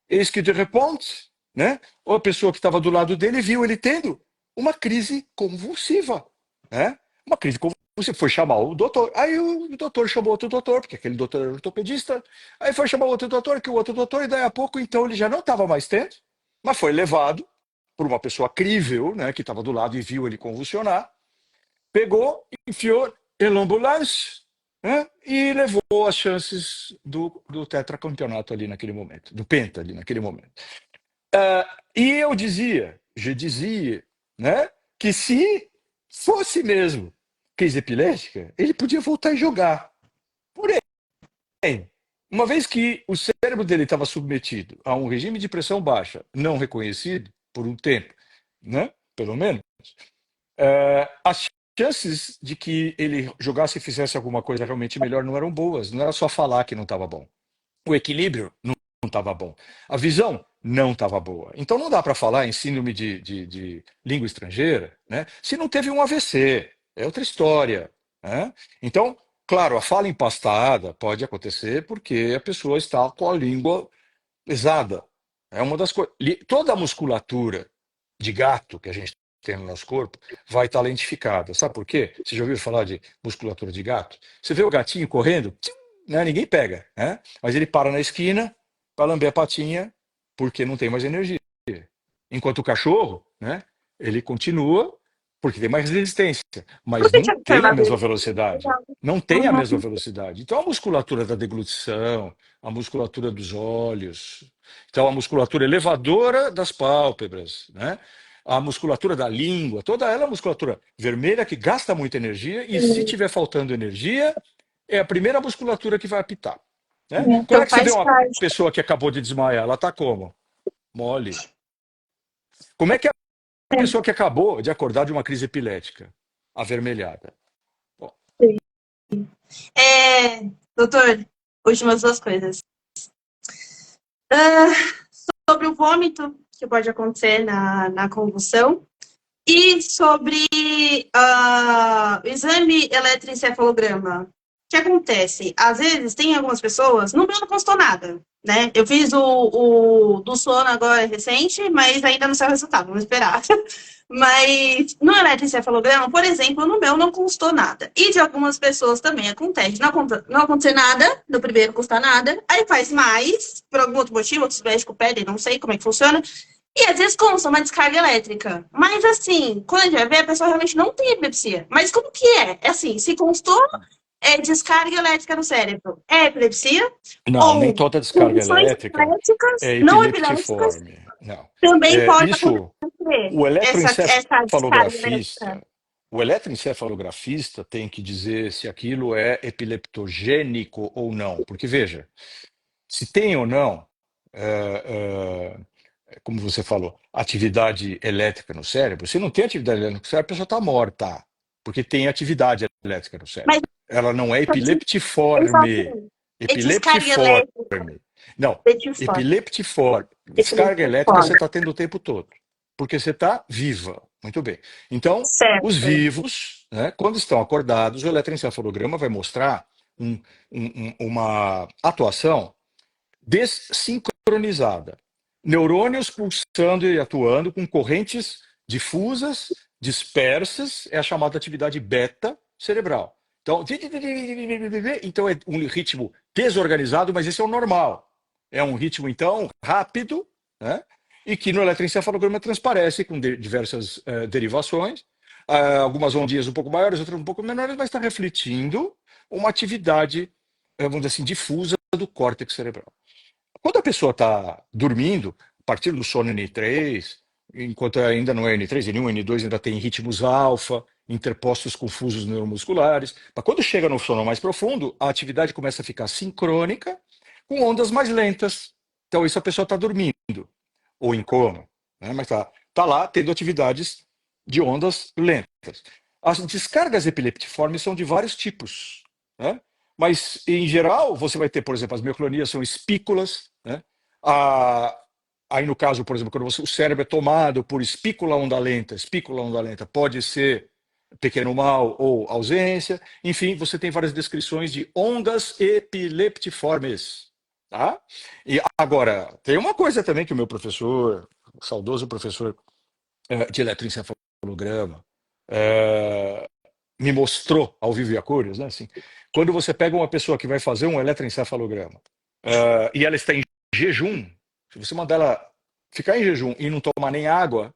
eis que de repente, né, a pessoa que estava do lado dele viu ele tendo uma crise convulsiva. Né? Uma crise convulsiva. Foi chamar o doutor. Aí o doutor chamou outro doutor, porque aquele doutor era ortopedista. Aí foi chamar outro doutor, que o outro doutor, e daí a pouco, então, ele já não estava mais tendo, mas foi levado por uma pessoa crível, né, que estava do lado e viu ele convulsionar, pegou, enfiou em l'ambulance, né, e levou as chances do tetracampeonato ali naquele momento, do penta ali naquele momento. E je dizia, né, que se fosse mesmo crise epilética, ele podia voltar e jogar. Porém, uma vez que o cérebro dele estava submetido a um regime de pressão baixa, não reconhecido por um tempo, né, pelo menos, as chances de que ele jogasse e fizesse alguma coisa realmente melhor não eram boas. Não era só falar que não estava bom. O equilíbrio não estava bom. A visão não estava boa. Então não dá para falar em síndrome de língua estrangeira, né, se não teve um AVC. É outra história. Né? Então, claro, a fala empastada pode acontecer porque a pessoa está com a língua pesada. É uma das coisas. Toda a musculatura de gato que a gente tem no nosso corpo vai estar lentificada. Sabe por quê? Você já ouviu falar de musculatura de gato? Você vê o gatinho correndo, tchim, né? Ninguém pega, né? Mas ele para na esquina para lamber a patinha porque não tem mais energia. Enquanto o cachorro, né? Ele continua porque tem mais resistência, mas Nunca não tinha tem a observado mesma isso. velocidade. Não tem a mesma velocidade. Então a musculatura da deglutição, a musculatura dos olhos, então a musculatura elevadora das pálpebras, né? A musculatura da língua, toda ela é musculatura vermelha que gasta muita energia e se tiver faltando energia, é a primeira musculatura que vai apitar. Né? Como é Então que você vê faz uma parte. pessoa que acabou de desmaiar? Ela está como? Mole. Como é que é a pessoa que acabou de acordar de uma crise epilética? Avermelhada. Bom, Doutor, últimas duas coisas. Sobre o vômito que pode acontecer na convulsão e sobre o exame eletroencefalograma. O que acontece? Às vezes tem algumas pessoas, no meu não constou nada, né? Eu fiz o do sono agora recente, mas ainda não saiu o resultado, vamos esperar. Mas no eletroencefalograma, por exemplo, no meu não constou nada. E de algumas pessoas também acontece. Não acontecer nada, no primeiro custa nada, aí faz mais, por algum outro motivo, outros médicos pedem, não sei como é que funciona. E às vezes consta uma descarga elétrica. Mas assim, quando a gente vai ver, a pessoa realmente não tem epilepsia. Mas como que é? É assim, se constou descarga elétrica no cérebro, é epilepsia? não, nem Ou toda descarga condições elétrica epiléticas, é não epiléticas, epileptiforme. Não. também É, pode isso, acontecer o essa descarga elétrica. eletroencefalografista, o eletroencefalografista tem que dizer se aquilo é epileptogênico ou não. Porque, veja, se tem ou não, é, como você falou, atividade elétrica no cérebro, se não tem atividade elétrica no cérebro, a pessoa está morta, porque tem atividade elétrica no cérebro. Mas Ela não é eu falo epileptiforme. assim, é descarga Epileptiforme. elétrica, Não, epileptiforme. epileptiforme. Descarga elétrica você Epileptiforme. está tendo o tempo todo, porque você está viva. Muito bem. Então, os Certo. vivos, né, quando estão acordados, o eletroencefalograma vai mostrar uma atuação desincronizada. Neurônios pulsando e atuando com correntes difusas, dispersas, é a chamada atividade beta cerebral. Então é um ritmo desorganizado, mas esse é o normal. É um ritmo, então, rápido, né? E que no eletroencefalograma transparece com diversas derivações, algumas ondinhas um pouco maiores, outras um pouco menores, mas está refletindo uma atividade, vamos dizer assim, difusa do córtex cerebral. Quando a pessoa está dormindo, a partir do sono N3, enquanto ainda não é N3, N1, N2 ainda tem ritmos alfa, interpostos com fusos neuromusculares, mas quando chega no sono mais profundo, a atividade começa a ficar sincrônica, com ondas mais lentas. Então, isso a pessoa está dormindo, ou em coma, né? Mas está lá tendo atividades de ondas lentas. As descargas epileptiformes são de vários tipos, né? Mas, em geral, você vai ter, por exemplo, as mioclonias são espículas, né? A, Aí, no caso, por exemplo, quando o cérebro é tomado por espícula onda lenta pode ser pequeno mal ou ausência. Enfim, você tem várias descrições de ondas epileptiformes. Tá? E agora, tem uma coisa também que o meu professor, o saudoso professor de eletroencefalograma, eh, me mostrou ao vivo e a cores, né? Assim, quando você pega uma pessoa que vai fazer um eletroencefalograma e ela está em jejum, se você mandar ela ficar em jejum e não tomar nem água,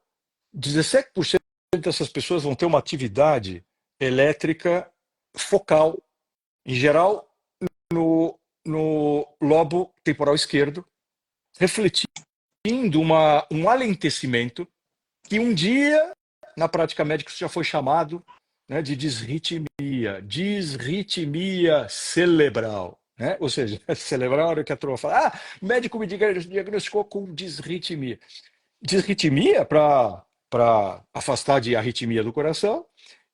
17% dessas pessoas vão ter uma atividade elétrica focal, em geral, no lobo temporal esquerdo, refletindo um alentecimento que um dia, na prática médica, já foi chamado, né, de disritmia cerebral. Né? Ou seja, cerebral, a hora que a turma fala, o médico me diagnosticou com disritmia. Disritmia para afastar de arritmia do coração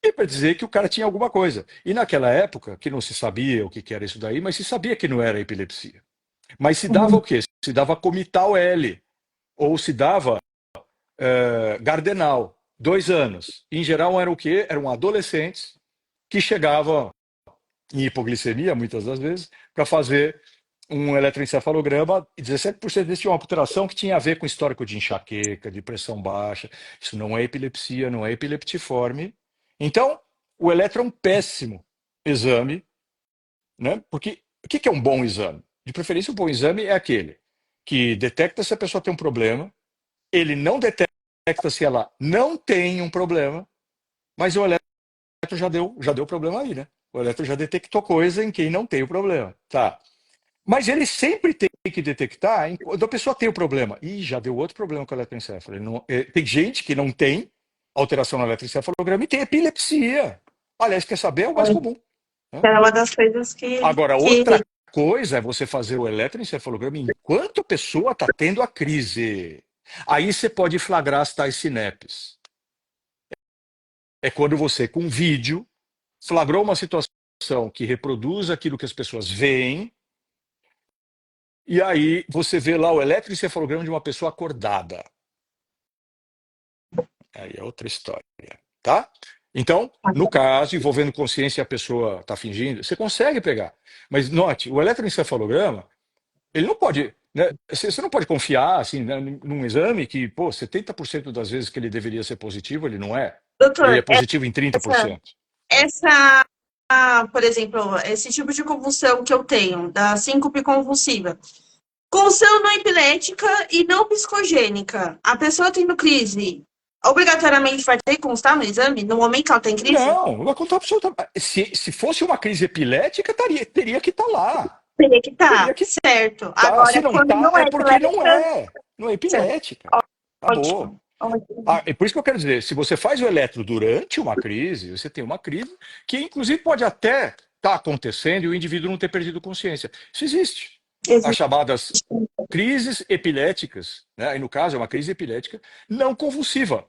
e para dizer que o cara tinha alguma coisa. E naquela época, que não se sabia o que era isso daí, mas se sabia que não era epilepsia. Mas se dava o quê? Se dava comital L, ou se dava Gardenal, 2 anos. Em geral eram o quê? Eram adolescentes que chegavam em hipoglicemia, muitas das vezes, para fazer um eletroencefalograma, e 17% deles tinham uma alteração que tinha a ver com histórico de enxaqueca, de pressão baixa. Isso não é epilepsia, não é epileptiforme. Então, o eletro é um péssimo exame, né? Porque o que é um bom exame? De preferência, um bom exame é aquele que detecta se a pessoa tem um problema, ele não detecta se ela não tem um problema, mas o eletro já deu problema aí, né? O eletro já detectou coisa em quem não tem o problema. Tá. Mas ele sempre tem que detectar quando a pessoa tem o problema. Ih, já deu outro problema com o eletroencefalo. Tem gente que não tem alteração no eletroencefalograma e tem epilepsia. Aliás, quer saber? É o mais comum. Né? Era uma das coisas Agora, que outra coisa é você fazer o eletroencefalograma enquanto a pessoa está tendo a crise. Aí você pode flagrar as tais sinapses. É quando você, com vídeo, flagrou uma situação que reproduz aquilo que as pessoas veem, e aí você vê lá o eletroencefalograma de uma pessoa acordada. Aí é outra história, tá? Então, no caso, envolvendo consciência e a pessoa está fingindo, você consegue pegar. Mas note, o eletroencefalograma, ele não pode, né, você não pode confiar assim, né, num exame que, 70% das vezes que ele deveria ser positivo, ele não é. Ele é doutor, positivo em essa, 30%. essa, por exemplo, esse tipo de convulsão que eu tenho, da síncope convulsiva, convulsão não epilética e não psicogênica, a pessoa tendo crise, obrigatoriamente vai ter que constar no exame, no momento que ela tem crise? Não vai contar absolutamente. Se fosse uma crise epilética, teria que estar lá. Teria que estar, Teria que certo. estar. Se Agora, não quando está, não é é porque não epilética, é. Não é certo. epilética. Acabou. Ótimo, ótimo. É por isso que eu quero dizer, se você faz o eletro durante uma crise, você tem uma crise que, inclusive, pode até estar acontecendo e o indivíduo não ter perdido consciência. Isso existe. As Existe. chamadas crises epiléticas, né? Aí, no caso, é uma crise epilética não convulsiva.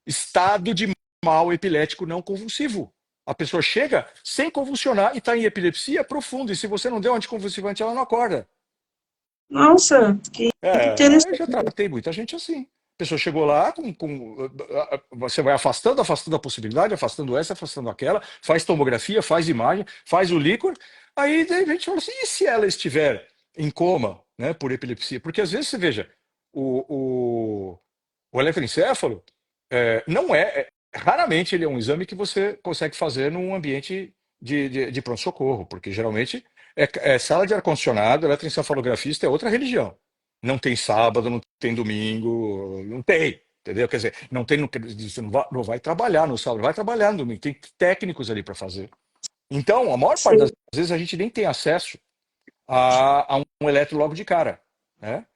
Estado de mal epilético não convulsivo. A pessoa chega sem convulsionar e está em epilepsia profunda. E se você não deu anticonvulsivante, ela não acorda. Nossa, que Eu já interessante. tratei muita gente assim. A pessoa chegou lá, você vai afastando, afastando a possibilidade, afastando essa, afastando aquela, faz tomografia, faz imagem, faz o líquor. Aí, de repente, fala assim: e se ela estiver em coma, né, por epilepsia? Porque às vezes você veja, o eletroencefalo não raramente ele é um exame que você consegue fazer num ambiente de pronto-socorro, porque geralmente é sala de ar-condicionado, eletroencefalografista é outra religião. Não tem sábado, não tem domingo, não tem, entendeu? Quer dizer, não tem, você não vai trabalhar no sábado, vai trabalhar no domingo, tem técnicos ali para fazer. Então, a maior parte das Sim, vezes a gente nem tem acesso a um eletro logo de cara, né?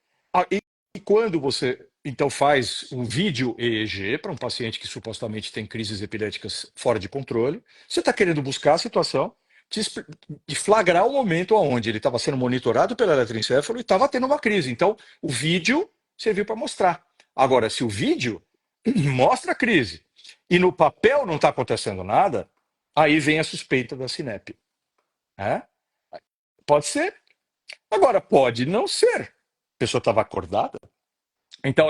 E quando você então faz um vídeo EEG para um paciente que supostamente tem crises epiléticas fora de controle, você está querendo buscar a situação de flagrar o momento onde ele estava sendo monitorado pelo eletroencefalo e estava tendo uma crise. Então, o vídeo serviu para mostrar. Agora, se o vídeo mostra a crise e no papel não está acontecendo nada, aí vem a suspeita da SINEP. Né? Pode ser. Agora, pode não ser. A pessoa estava acordada. Então,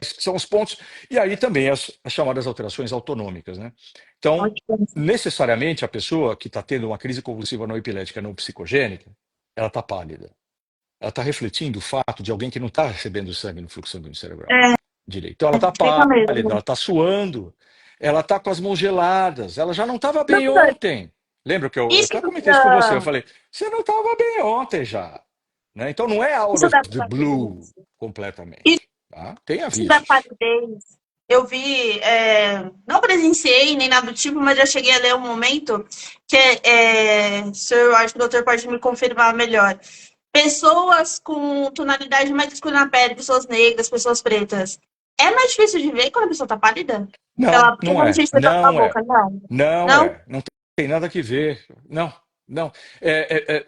são os pontos. E aí também as chamadas alterações autonômicas. Né? Então, necessariamente, a pessoa que está tendo uma crise convulsiva não epilética não psicogênica, ela está pálida. Ela está refletindo o fato de alguém que não está recebendo sangue no fluxo sanguíneo cerebral direito. Então, ela está Fica pálida, mesmo. ela está suando, ela está com as mãos geladas, ela já não estava bem Doutor, ontem. Lembra que eu isso, até comentei isso com você? Eu falei, você não estava bem ontem já. Né? Então, não é out isso of da the blue palidez. completamente. Tá? Tem Isso da avisos. palidez. Eu vi, não presenciei nem nada do tipo, mas já cheguei a ler um momento que eu acho que o doutor pode me confirmar melhor. Pessoas com tonalidade mais escura na pele, pessoas negras, pessoas pretas. É mais difícil de ver quando a pessoa tá pálida? Não, Porque não não é. sei se você tá com a Não é. boca, não. Não Não? é. Não tem nada que ver. Não, não.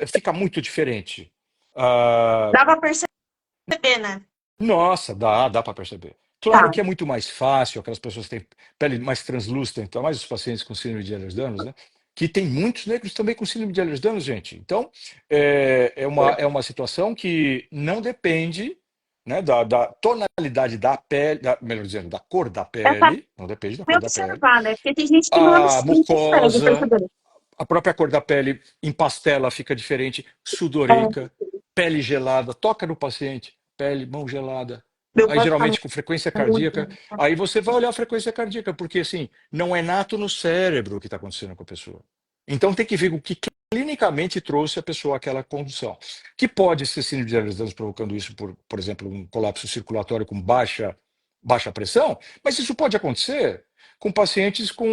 Fica muito diferente. Ah, Dá pra perceber, né? nossa, dá para perceber. Tá. Claro que é muito mais fácil, aquelas pessoas que têm pele mais translúcida, então mais os pacientes com síndrome de Ehlers-Danlos, né? Que tem muitos negros também com síndrome de Ehlers-Danlos, gente. Então, é uma situação que não depende, né, da tonalidade da pele, melhor dizendo, da cor da É pra pele, não depende da me cor da pele. observar, né? Porque tem gente que não, A não consegue mucosa, perceber. a própria cor da pele em pastela fica diferente, É, sudorenta, pele gelada, toca no paciente, pele, mão gelada. meu Aí pode ficar geralmente com frequência cardíaca, muito. aí você vai olhar a frequência cardíaca, porque assim, não é nato no cérebro o que está acontecendo com a pessoa. Então tem que ver o que clinicamente trouxe a pessoa àquela condição. Que pode ser síndrome de Ehlers-Danlos provocando isso por exemplo, um colapso circulatório com baixa pressão, mas isso pode acontecer com pacientes com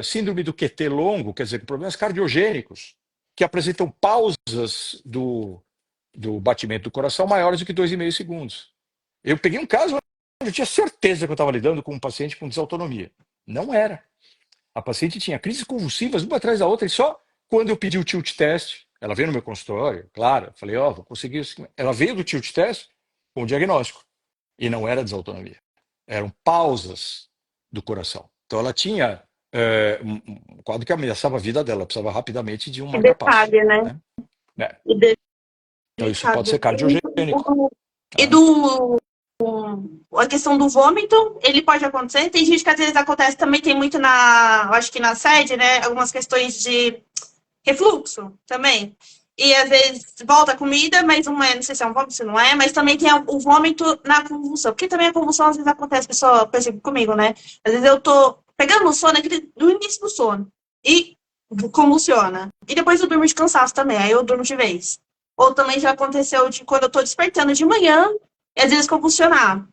síndrome do QT longo, quer dizer, com problemas cardiogênicos, que apresentam pausas do batimento do coração maiores do que 2,5 segundos. Eu peguei um caso onde eu tinha certeza que eu estava lidando com um paciente com desautonomia. Não era. A paciente tinha crises convulsivas, uma atrás da outra, e só quando eu pedi o tilt test, ela veio no meu consultório, claro, eu falei, vou conseguir isso. Ela veio do tilt test com o diagnóstico. E não era desautonomia. Eram pausas do coração. Então ela tinha um quadro que ameaçava a vida dela, precisava rapidamente de um Que marca-passo. detalhe, né? Né? Né? E Então isso pode ser delicado. cardiogênico. E Tá? do a questão do vômito, ele pode acontecer. Tem gente que às vezes acontece também, tem muito eu acho que na sede, né? Algumas questões de refluxo também. E às vezes volta a comida, mas não é, não sei se é um vômito, se não é, mas também tem o vômito na convulsão. Porque também a convulsão às vezes acontece, pessoa, por exemplo, comigo, né? Às vezes eu tô pegando no sono, no início do sono, e convulsiona. E depois eu durmo de cansaço também, aí eu durmo de vez. Ou também já aconteceu de quando eu tô despertando de manhã, e às vezes convulsionar.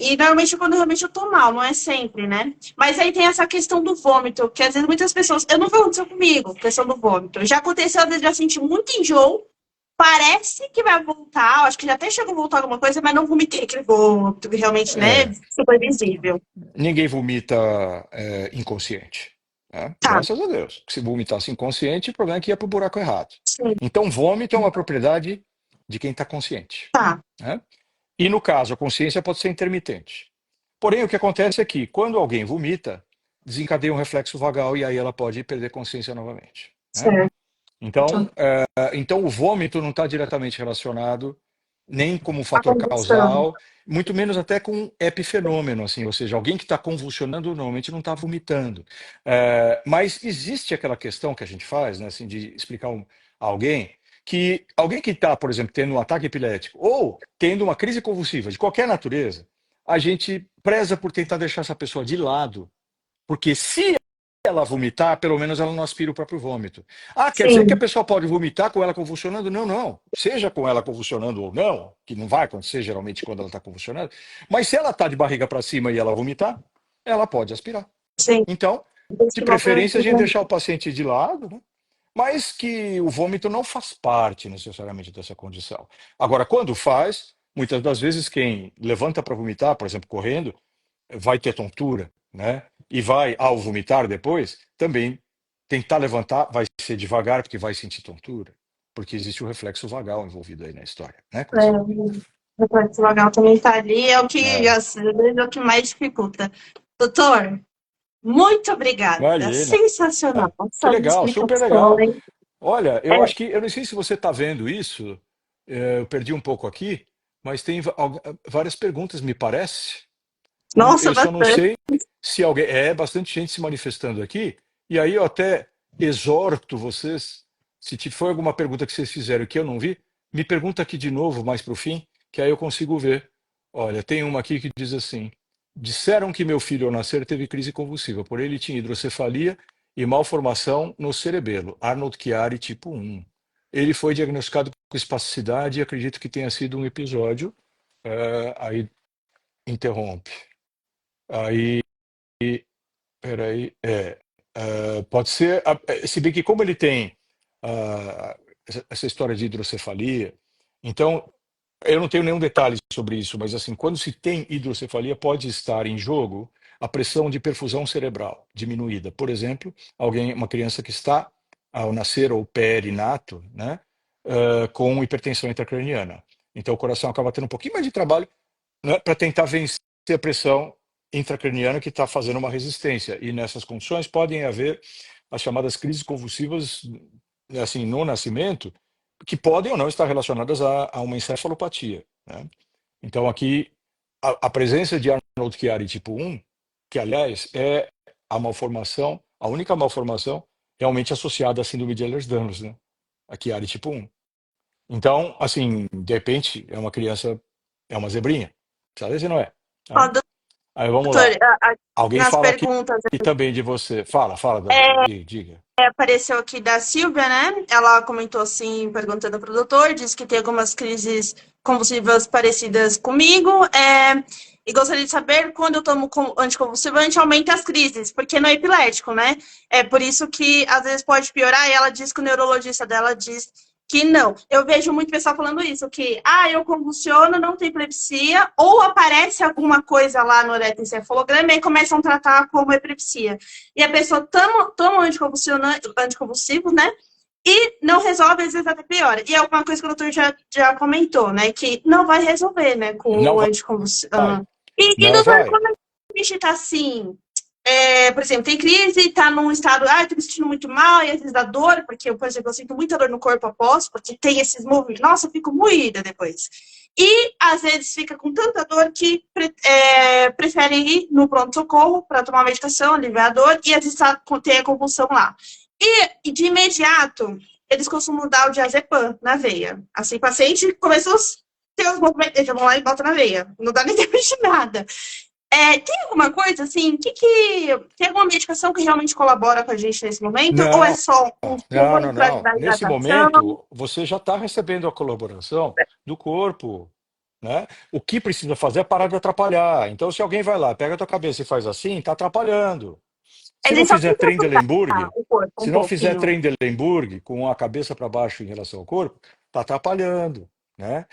E normalmente quando realmente eu tô mal, não é sempre, né? Mas aí tem essa questão do vômito, que às vezes muitas pessoas. Eu não vou acontecer comigo, questão do vômito. Já aconteceu, às vezes já senti muito enjoo, parece que vai voltar, acho que já até chegou a voltar alguma coisa, mas não vomitei aquele vômito, que realmente, né? É, Super visível. ninguém vomita inconsciente. Né? Tá, Graças a Deus. Se vomitasse inconsciente, o problema é que ia para o buraco errado. sim, Então, vômito é uma propriedade de quem está consciente. tá, Né? E no caso, a consciência pode ser intermitente. Porém, o que acontece é que, quando alguém vomita, desencadeia um reflexo vagal e aí ela pode perder consciência novamente. Né? certo. Então, o vômito não está diretamente relacionado nem como A fator convulsão. causal, muito menos até com epifenômeno, assim, ou seja, alguém que está convulsionando normalmente não está vomitando. Mas existe aquela questão que a gente faz, né, assim, de explicar a alguém que está, por exemplo, tendo um ataque epilético ou tendo uma crise convulsiva de qualquer natureza, a gente preza por tentar deixar essa pessoa de lado, porque se ela vomitar, pelo menos ela não aspira o próprio vômito. Quer dizer que a Sim, pessoa pode vomitar com ela convulsionando? Não, não. Seja com ela convulsionando ou não, que não vai acontecer geralmente quando ela está convulsionando, mas se ela está de barriga para cima e ela vomitar, ela pode aspirar. sim. Então, de Esse valor, preferência, a gente deixar o paciente de lado, né? Mas que o vômito não faz parte necessariamente dessa condição. Agora, quando faz, muitas das vezes quem levanta para vomitar, por exemplo, correndo, vai ter tontura, né? E vai, ao vomitar depois, também tentar levantar, vai ser devagar, porque vai sentir tontura, porque existe o reflexo vagal envolvido aí na história, né, é, Conceição? O plexo vagal também tá ali, é o que, É. às vezes, é o que mais dificulta. Doutor, muito obrigada. Imagina. Sensacional. Que Suas legal, super legal. explicações. Olha, É, eu acho que, eu não sei se você está vendo isso, eu perdi um pouco aqui, mas tem várias perguntas, me parece. nossa, Eu só não bastante. sei se alguém. É bastante gente se manifestando aqui, e aí eu até exorto vocês, se for alguma pergunta que vocês fizeram que eu não vi, me pergunta aqui de novo, mais para o fim, que aí eu consigo ver. Olha, tem uma aqui que diz assim: disseram que meu filho ao nascer teve crise convulsiva, porém ele tinha hidrocefalia e malformação no cerebelo, Arnold Chiari tipo 1. Ele foi diagnosticado com espasticidade e acredito que tenha sido um episódio. Aí interrompe. Aí peraí, pode ser, se bem que como ele tem essa história de hidrocefalia, então eu não tenho nenhum detalhe sobre isso, mas assim, quando se tem hidrocefalia, pode estar em jogo a pressão de perfusão cerebral diminuída. Por exemplo, uma criança que está ao nascer ou perinato, né, com hipertensão intracraniana. Então o coração acaba tendo um pouquinho mais de trabalho, né, para tentar vencer a pressão intracraniana que está fazendo uma resistência. E nessas condições podem haver as chamadas crises convulsivas, assim, no nascimento, que podem ou não estar relacionadas a uma encefalopatia, né? Então aqui a presença de Arnold Chiari tipo 1, que aliás é a malformação, a única malformação realmente associada à síndrome de Ehlers-Danlos, né? A Chiari tipo 1. Então, assim, de repente, é uma criança, é uma zebrinha. Sabe se não é? Ó, Tá? Aí vamos doutor, lá. Alguém nas fala aqui perguntas, também de você. Fala, Débora, diga. apareceu aqui da Silvia, né? Ela comentou assim, perguntando para o doutor, disse que tem algumas crises convulsivas parecidas comigo, e gostaria de saber quando eu tomo anticonvulsivante aumenta as crises, porque não é epilético, né? É por isso que às vezes pode piorar, e ela diz que o neurologista dela diz que não. Eu vejo muito pessoal falando isso, que eu convulsiono, não tem epilepsia, ou aparece alguma coisa lá no eletroencefalograma e começam a tratar como epilepsia. E a pessoa toma anticonvulsivos, né? E não resolve, às vezes até piora. E é uma coisa que o doutor já comentou, né? Que não vai resolver, né? Com Não o anticonvulsivo. vai. E, Não doutor, vai. quando a gente tá assim, por exemplo, tem crise, tá num estado, tô me sentindo muito mal, e às vezes dá dor, porque eu, por exemplo, eu sinto muita dor no corpo após, porque tem esses movimentos, nossa, eu fico moída depois. E às vezes fica com tanta dor que preferem ir no pronto-socorro para tomar medicação, aliviar a dor, e às vezes tem a compulsão lá. E de imediato, eles costumam dar o diazepam na veia. Assim, o paciente começou a ter os movimentos, eles vão lá e botam na veia. Não dá nem tempo de nada. Tem alguma coisa assim? Tem alguma medicação que realmente colabora com a gente nesse momento? Ou é Não, só um não, soro não, para não. ajudar a Nesse hidratação? momento, você já está recebendo a colaboração do corpo, né? O que precisa fazer é parar de atrapalhar. Então, se alguém vai lá, pega a tua cabeça e faz assim, está atrapalhando. Se não Ele só fizer precisa ajudar Trendelenburg, o corpo um se não fizer pouquinho. Trendelenburg com a cabeça para baixo em relação ao corpo, está atrapalhando, né?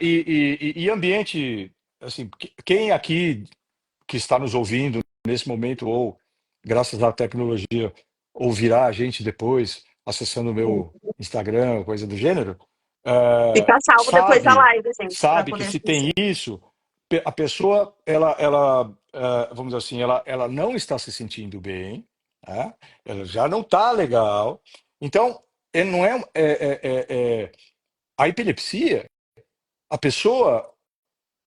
E ambiente, assim, quem aqui que está nos ouvindo nesse momento ou graças à tecnologia ouvirá a gente depois acessando o meu Instagram, coisa do gênero, Fica salvo depois da sabe, live, gente, para sabe que poder se tem assistir. isso, a pessoa, vamos dizer assim, ela não está se sentindo bem, né? Ela já não está legal. Então, ele não a epilepsia, a pessoa,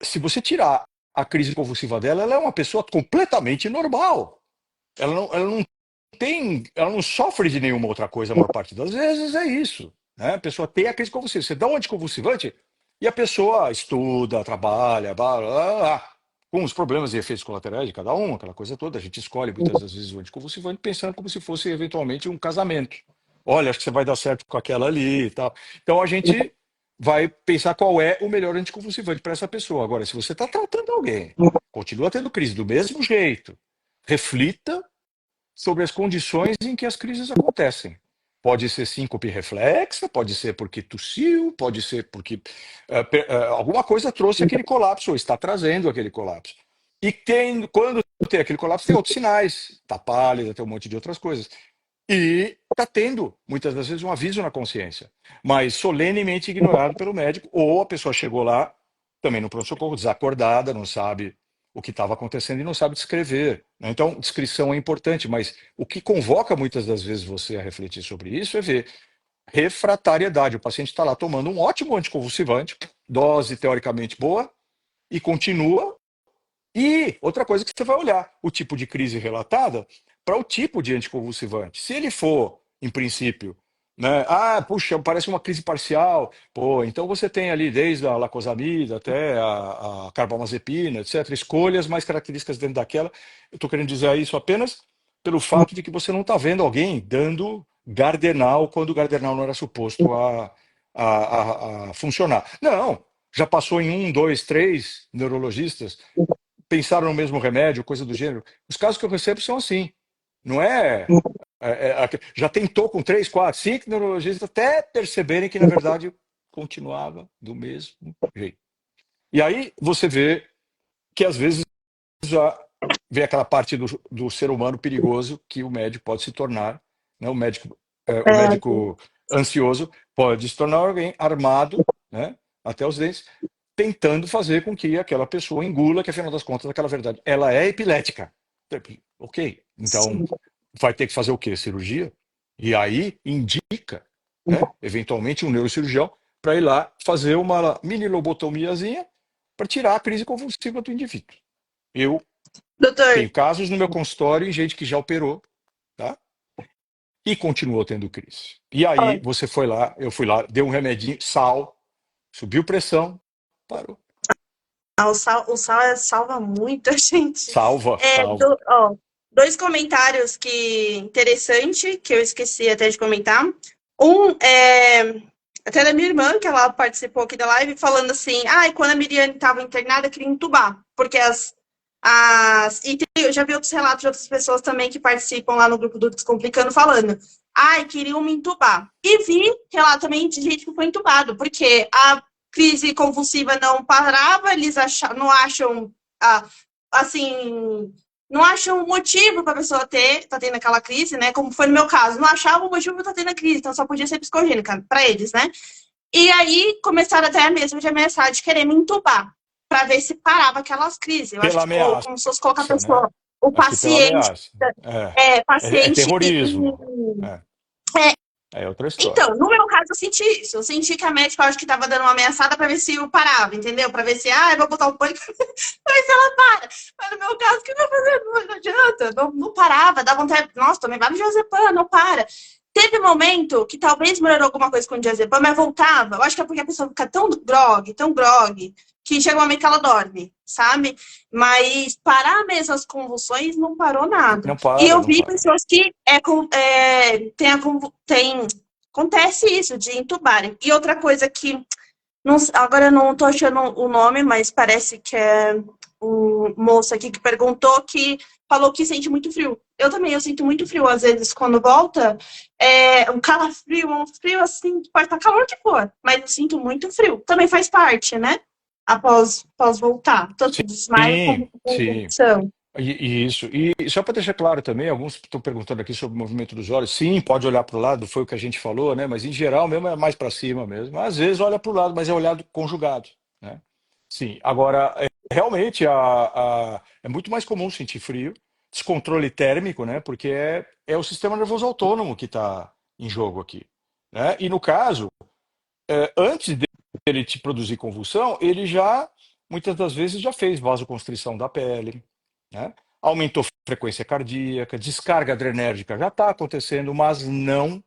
se você tirar a crise convulsiva dela, ela é uma pessoa completamente normal. Ela não sofre de nenhuma outra coisa a maior parte das vezes, é isso, né? A pessoa tem a crise convulsiva. Você dá um anticonvulsivante e a pessoa estuda, trabalha, blá, blá, blá, blá, com os problemas e efeitos colaterais de cada um, aquela coisa toda. A gente escolhe muitas das vezes o anticonvulsivante pensando como se fosse eventualmente um casamento. Olha, acho que você vai dar certo com aquela ali e tal. Então a gente vai pensar qual é o melhor anticonvulsivante para essa pessoa. Agora, se você está tratando alguém, continua tendo crise do mesmo jeito, reflita sobre as condições em que as crises acontecem. Pode ser síncope reflexa, pode ser porque tossiu, pode ser porque alguma coisa trouxe aquele colapso, ou está trazendo aquele colapso. E quando tem aquele colapso, tem outros sinais. Está pálida, tem um monte de outras coisas. E está tendo, muitas das vezes, um aviso na consciência, mas solenemente ignorado pelo médico, ou a pessoa chegou lá, também no pronto-socorro, desacordada, não sabe o que estava acontecendo e não sabe descrever, né? Então, descrição é importante, mas o que convoca muitas das vezes você a refletir sobre isso é ver refratariedade. O paciente está lá tomando um ótimo anticonvulsivante, dose teoricamente boa, e continua. E outra coisa que você vai olhar, o tipo de crise relatada para o tipo de anticonvulsivante. Se ele for, em princípio, né, puxa, parece uma crise parcial, pô, então você tem ali desde a lacosamida até a carbamazepina, etc., escolhas mais características dentro daquela. Eu estou querendo dizer isso apenas pelo fato de que você não está vendo alguém dando gardenal quando o gardenal não era suposto a funcionar. Não, já passou em um, dois, três neurologistas, pensaram no mesmo remédio, coisa do gênero. Os casos que eu recebo são assim. Não já tentou com três, quatro, cinco neurologistas até perceberem que, na verdade, continuava do mesmo jeito. E aí você vê que, às vezes, já vem aquela parte do ser humano perigoso que o médico pode se tornar, né? O médico ansioso pode se tornar alguém armado, né? Até os dentes, tentando fazer com que aquela pessoa engula, que afinal das contas, aquela verdade, ela é epilética. Ok, então Sim. vai ter que fazer o quê? Cirurgia? E aí indica, né, eventualmente, um neurocirurgião para ir lá fazer uma mini lobotomiazinha para tirar a crise convulsiva do indivíduo. Eu Doutor, tenho casos no meu consultório em gente que já operou, tá? E continuou tendo crise. E aí olha, você foi lá, eu fui lá, deu um remedinho, sal, subiu pressão, parou. salva muito a gente. Salva, salva. Ó, dois comentários que interessante que eu esqueci até de comentar. Um é até da minha irmã, que ela participou aqui da live, falando assim: quando a Miriane estava internada, eu queria entubar, porque eu já vi outros relatos de outras pessoas também que participam lá no grupo do Descomplicando falando: queriam me entubar. E vi relato também de gente que foi entubado, porque a crise convulsiva não parava, eles não acham, assim, não acham motivo para a pessoa tá tendo aquela crise, né? Como foi no meu caso, não achavam motivo para estar tendo a crise, então só podia ser psicogênica para eles, né? E aí começaram até mesmo de ameaçar de querer me entubar para ver se parava aquelas crises. Eu acho Pela que, tipo, ameaça, como se fosse colocar a né? pessoa, o Acho que pela paciente, ameaça. É paciente terrorismo. É, é, é outra história. então, no meu caso, eu senti isso. Eu senti que a médica, eu acho que estava dando uma ameaçada para ver se eu parava, entendeu? Para ver se, eu vou botar um pânico, para ver se ela para. Mas no meu caso, o que eu vou fazer? Não adianta. Não parava, dá vontade. Nossa, tomei vários diazepam, não para. Teve momento que talvez melhorou alguma coisa com o diazepam, mas voltava. Eu acho que é porque a pessoa fica tão grog, que chega um momento que ela dorme, sabe? Mas parar mesmo as convulsões não parou nada. Não E para, eu não vi para. pessoas que acontece isso, de entubarem. E outra coisa que, não, agora eu não tô achando o nome, mas parece que é um moço aqui que perguntou, que falou que sente muito frio. Eu também, eu sinto muito frio, às vezes, quando volta, um calafrio, um frio assim, pode estar calor que for, mas eu sinto muito frio. Também faz parte, né? Após voltar, tanto desmaio Sim, como sim. convulsão. E isso. E só para deixar claro também, alguns estão perguntando aqui sobre o movimento dos olhos. Sim, pode olhar para o lado, foi o que a gente falou, né? Mas em geral mesmo é mais para cima mesmo. Às vezes olha para o lado, mas é olhado conjugado, né? Sim. Agora, realmente é muito mais comum sentir frio, descontrole térmico, né? Porque é o sistema nervoso autônomo que está em jogo aqui, né? E no caso, antes dele te produzir convulsão, ele já, muitas das vezes, já fez vasoconstrição da pele, né? Aumentou a frequência cardíaca, descarga adrenérgica já está acontecendo, mas não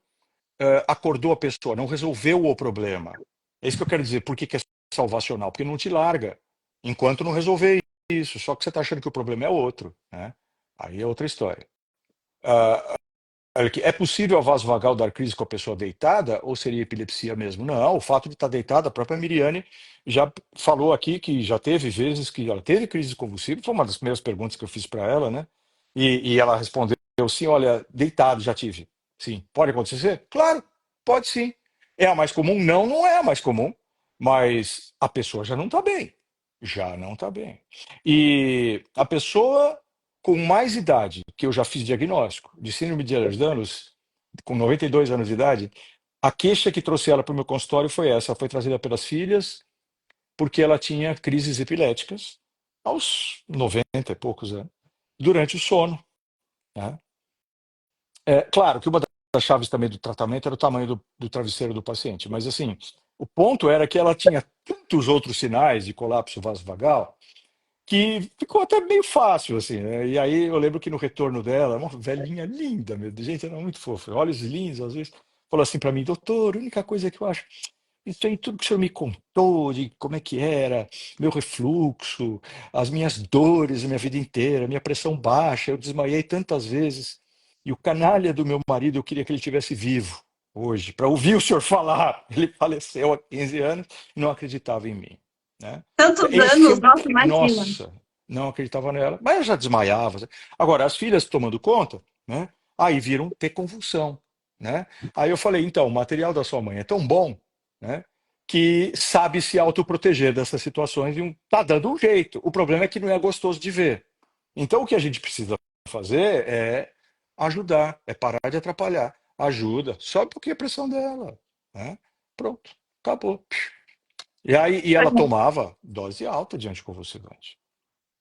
acordou a pessoa, não resolveu o problema. É isso que eu quero dizer. Por que é salvacional? Porque não te larga enquanto não resolver isso. Só que você está achando que o problema é outro, né? Aí é outra história. Ah, Olha aqui, é possível a vasovagal dar crise com a pessoa deitada ou seria epilepsia mesmo? Não, o fato de estar deitada, a própria Miriane já falou aqui que já teve vezes que ela teve crise convulsiva, foi uma das primeiras perguntas que eu fiz para ela, né? E ela respondeu sim, olha, deitado já tive. Sim, pode acontecer? Claro, pode sim. É a mais comum? Não, não é a mais comum, mas a pessoa já não está bem. Já não está bem. E a pessoa com mais idade, que eu já fiz diagnóstico de síndrome de Ehlers-Danlos, com 92 anos de idade, a queixa que trouxe ela para o meu consultório foi essa. Ela foi trazida pelas filhas, porque ela tinha crises epiléticas aos 90 e poucos anos, durante o sono, né? É, claro que uma das chaves também do tratamento era o tamanho do travesseiro do paciente, mas assim, o ponto era que ela tinha tantos outros sinais de colapso vasovagal que ficou até meio fácil, assim, né? E aí eu lembro que no retorno dela, uma velhinha linda, meu Deus, gente, era muito fofa, olhos lindos às vezes, falou assim para mim, doutor, a única coisa que eu acho, isso aí tudo que o senhor me contou de como é que era, meu refluxo, as minhas dores a minha vida inteira, minha pressão baixa, eu desmaiei tantas vezes. E o canalha do meu marido, eu queria que ele tivesse vivo hoje, para ouvir o senhor falar. Ele faleceu há 15 anos e não acreditava em mim, né? Tantos Esse anos, é, nossa, imagina. nossa, não acreditava nela, mas eu já desmaiava. Agora, as filhas tomando conta, né? Aí viram ter convulsão, né? Aí eu falei, então, o material da sua mãe é tão bom, né? Que sabe se autoproteger dessas situações e tá dando um jeito. O problema é que não é gostoso de ver. Então, o que a gente precisa fazer é ajudar, é parar de atrapalhar. Ajuda, sobe um pouquinho a pressão dela, né? Pronto, acabou. E aí, e ela tomava dose alta de anticonvulsivante.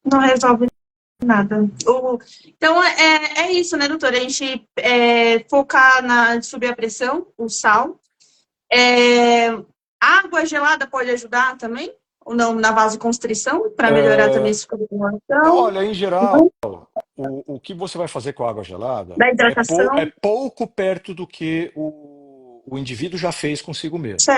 Não resolve nada. Então é isso, né, doutora? A gente focar na subir a pressão, o sal. É, água gelada pode ajudar também? Ou não, na vasoconstrição, para melhorar também É, essa circulação, olha, em geral, o que você vai fazer com a água gelada da é hidratação, pouco perto do que o indivíduo já fez consigo mesmo.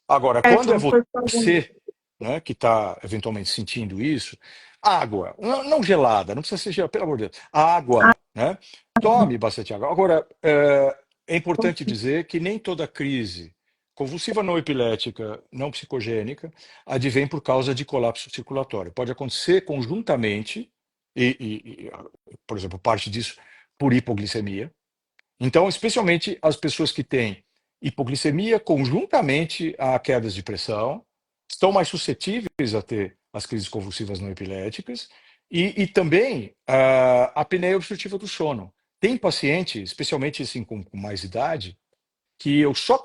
Agora, quando é certo? Por favor. você, né, que está eventualmente sentindo isso, água, não gelada, não precisa ser gelada, pelo amor de Deus, água, né? Tome bastante água. Agora, é importante dizer que nem toda crise convulsiva não epilética, não psicogênica, advém por causa de colapso circulatório. Pode acontecer conjuntamente, por exemplo, parte disso por hipoglicemia. Então, especialmente as pessoas que têm hipoglicemia conjuntamente a quedas de pressão, estão mais suscetíveis a ter as crises convulsivas não epiléticas e também a apneia obstrutiva do sono. Tem paciente, especialmente assim, com mais idade, que eu só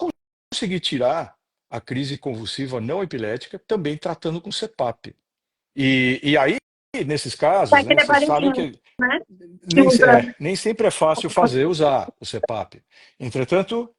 consegui tirar a crise convulsiva não epilética também tratando com CPAP. E aí, nesses Vai casos, né, aquele vocês sabem aparelhinho, que né? Que usa. nem sempre é fácil usar o CPAP. Entretanto,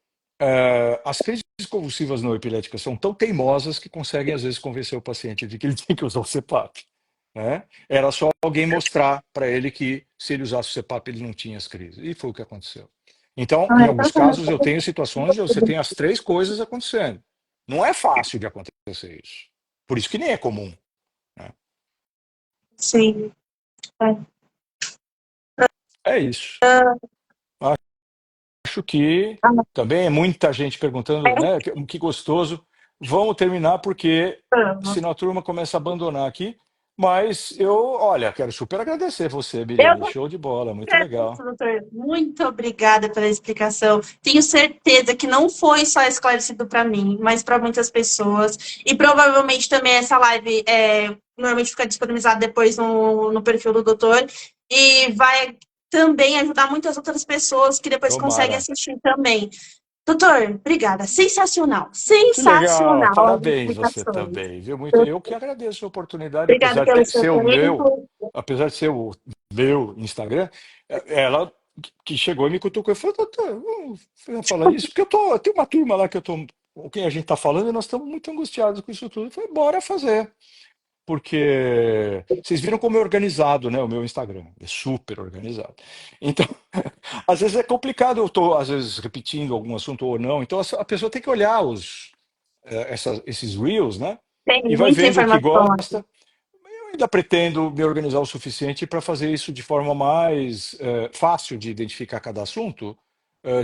as crises convulsivas não epiléticas são tão teimosas que conseguem, às vezes, convencer o paciente de que ele tem que usar o CPAP. Né? Era só alguém mostrar para ele que, se ele usasse o CPAP, ele não tinha as crises. E foi o que aconteceu. Então, Ah, em é alguns casos, eu tratamento. tenho situações onde você tem as três coisas acontecendo. Não é fácil de acontecer isso. Por isso que nem é comum. Né? Sim. É isso. Acho que também é muita gente perguntando, né? Que gostoso. Vamos terminar porque senão a turma começa a abandonar aqui. Mas eu, olha, quero super agradecer você, Eu Miriane. Show de bola, muito agradeço, legal. doutor. Muito obrigada pela explicação. Tenho certeza que não foi só esclarecido para mim, mas para muitas pessoas. E provavelmente também essa live normalmente fica disponibilizada depois no perfil do doutor. E vai também ajudar muitas outras pessoas que depois conseguem Tomara. assistir também. Doutor, obrigada. Sensacional. Que legal. Sensacional as Parabéns você explicações. também, viu? Muito. Eu que agradeço a oportunidade, Obrigada pelo seu tempo. apesar de ser o meu Instagram, ela que chegou e me cutucou e falou, doutor, vamos falar isso, porque tem uma turma lá que eu tô, com quem a gente está falando e nós estamos muito angustiados com isso tudo. Eu falei, bora fazer. Porque vocês viram como é organizado, né? O meu Instagram é super organizado. Então, às vezes é complicado, eu estou, às vezes, repetindo algum assunto ou não. Então, a pessoa tem que olhar esses reels, né? Tem E vai muita vendo o que informação. gosta. Eu ainda pretendo me organizar o suficiente para fazer isso de forma mais fácil de identificar cada assunto,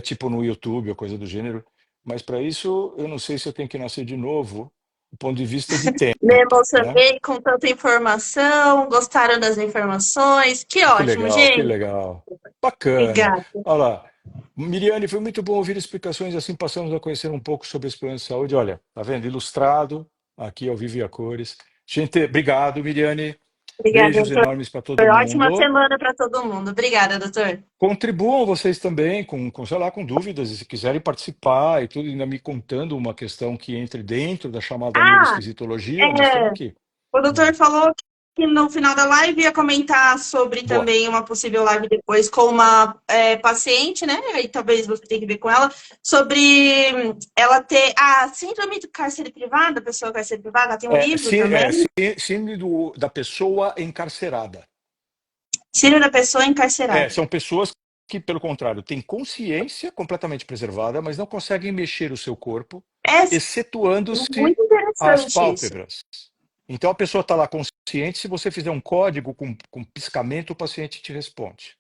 tipo no YouTube ou coisa do gênero. Mas para isso, eu não sei se eu tenho que nascer de novo, do ponto de vista de Me tempo, né? emocionei com tanta informação, gostaram das informações. Que Que ótimo, legal, que gente. legal. Bacana. Obrigada. Olha lá. Miriane, foi muito bom ouvir explicações, assim passamos a conhecer um pouco sobre esse plano de saúde. Olha, tá vendo? Ilustrado, aqui ao vivo e a cores. Gente, obrigado, Miriane. Obrigada, Beijos doutor. enormes para todo Ótima mundo. semana para todo mundo. Obrigada, doutor. Contribuam vocês também sei lá, com dúvidas, e se quiserem participar e tudo, ainda me contando uma questão que entre dentro da chamada Ah, neuroesquisitologia, nós estamos é, aqui. o doutor Hum, falou que no final da live ia comentar sobre boa. também uma possível live depois com uma paciente, né? Aí talvez você tenha que ver com ela, sobre ela ter a síndrome do cárcere privado, a pessoa cárcere privada, ela tem um livro também. Síndrome da pessoa encarcerada. Síndrome da pessoa encarcerada. São pessoas que, pelo contrário, têm consciência completamente preservada, mas não conseguem mexer o seu corpo, É excetuando-se muito as interessante isso. pálpebras. Então a pessoa está lá consciente, se você fizer um código com piscamento, o paciente te responde.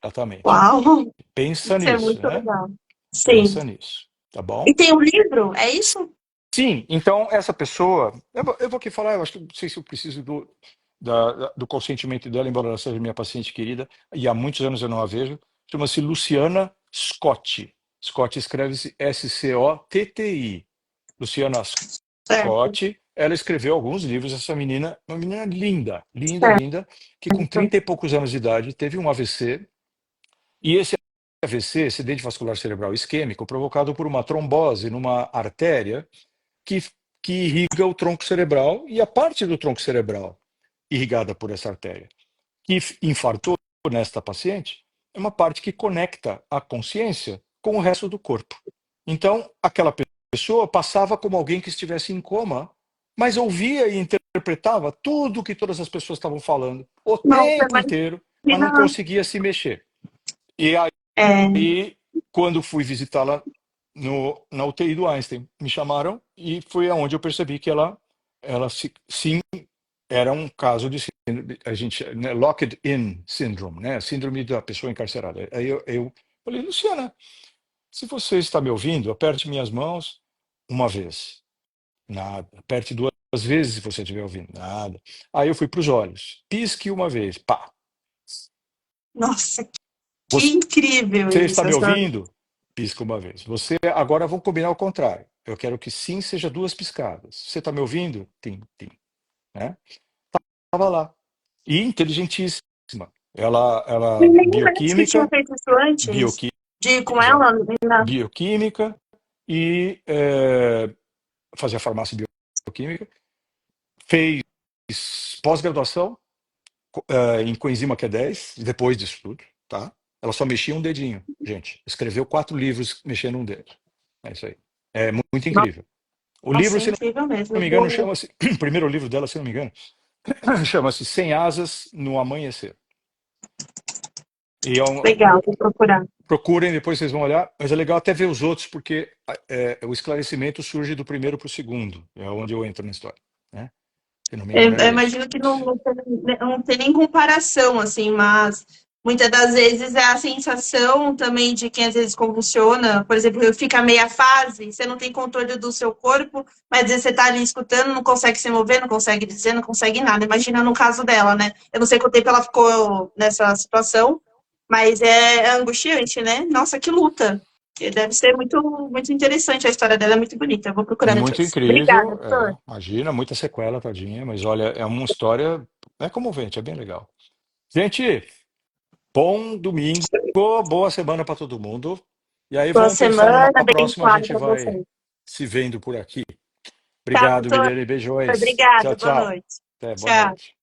Exatamente. Uau! Pensa Isso é nisso, muito né? legal. Sim. Pensa nisso, tá E bom? tem um livro, é isso? Sim, então essa pessoa, eu vou aqui falar, eu acho que não sei se eu preciso do consentimento dela, embora ela seja minha paciente querida, e há muitos anos eu não a vejo, chama-se Luciana Scotti. Scott escreve-se Scotti. Luciana Certo, Scotti, ela escreveu alguns livros, essa menina, uma menina linda, linda, certo. linda, que com 30 e poucos anos de idade teve um AVC, e esse AVC, acidente vascular cerebral isquêmico, provocado por uma trombose numa artéria, que, que irriga o tronco cerebral, e a parte do tronco cerebral irrigada por essa artéria, que infartou nesta paciente, é uma parte que conecta a consciência com o resto do corpo. Então, aquela pessoa passava como alguém que estivesse em coma, mas ouvia e interpretava tudo que todas as pessoas estavam falando o Nossa, tempo inteiro, mas não imagina. conseguia se mexer. E É, aí, quando fui visitá-la na UTI do Einstein, me chamaram e foi aonde eu percebi que sim, era um caso de síndrome, a gente, né, locked in syndrome, né, síndrome da pessoa encarcerada. Aí eu falei, Luciana, se você está me ouvindo, aperte minhas mãos uma vez. Nada. Aperte duas vezes se você estiver ouvindo. Nada. Aí eu fui para os olhos. Pisque uma vez. Pá. nossa, que incrível Você está isso. me ouvindo? Pisca uma vez. Você agora vamos combinar o contrário. Eu quero que sim seja duas piscadas. Você está me ouvindo? Tim, tim. Né? Estava lá. E inteligentíssima. Ela Nenhum médico que tinha bioquímica, feito isso antes bioquímica, de ir com ela, menina. bioquímica e fazia farmácia bioquímica. Fez pós-graduação em coenzima Q10, depois disso tudo, tá? Ela só mexia um dedinho, gente. Escreveu 4 livros mexendo um dedo. É isso aí. É muito incrível. O livro, Nossa, é se incrível mesmo. não me engano, chama-se. O primeiro livro dela, se não me engano, chama-se Sem Asas no Amanhecer. E Legal, vou procurar. procurem, depois vocês vão olhar, mas é legal até ver os outros, porque o esclarecimento surge do primeiro para o segundo, é onde eu entro na história. Né? Se não me engano, Eu era esse. imagino que não tem nem comparação, assim, mas muitas das vezes é a sensação também de quem às vezes convulsiona, por exemplo, fica meia fase, você não tem controle do seu corpo, mas às vezes você tá ali escutando, não consegue se mover, não consegue dizer, não consegue nada. Imagina no caso dela, né? Eu não sei quanto tempo ela ficou nessa situação, mas é angustiante, né? Nossa, que luta! Que deve ser muito interessante, a história dela é muito bonita, eu vou procurar Muito depois. Obrigada, incrível, doutor. imagina, muita sequela, tadinha, mas olha, é uma história, é comovente, é bem legal. Gente, bom domingo, boa semana para todo mundo. E aí Boa vamos pensar numa semana, próxima, a abençoada gente para vai você. se vendo por aqui. Tchau, Obrigado, doutor. Milene, beijões. Tchau, Obrigada, boa tchau. noite. Até, boa Tchau. noite.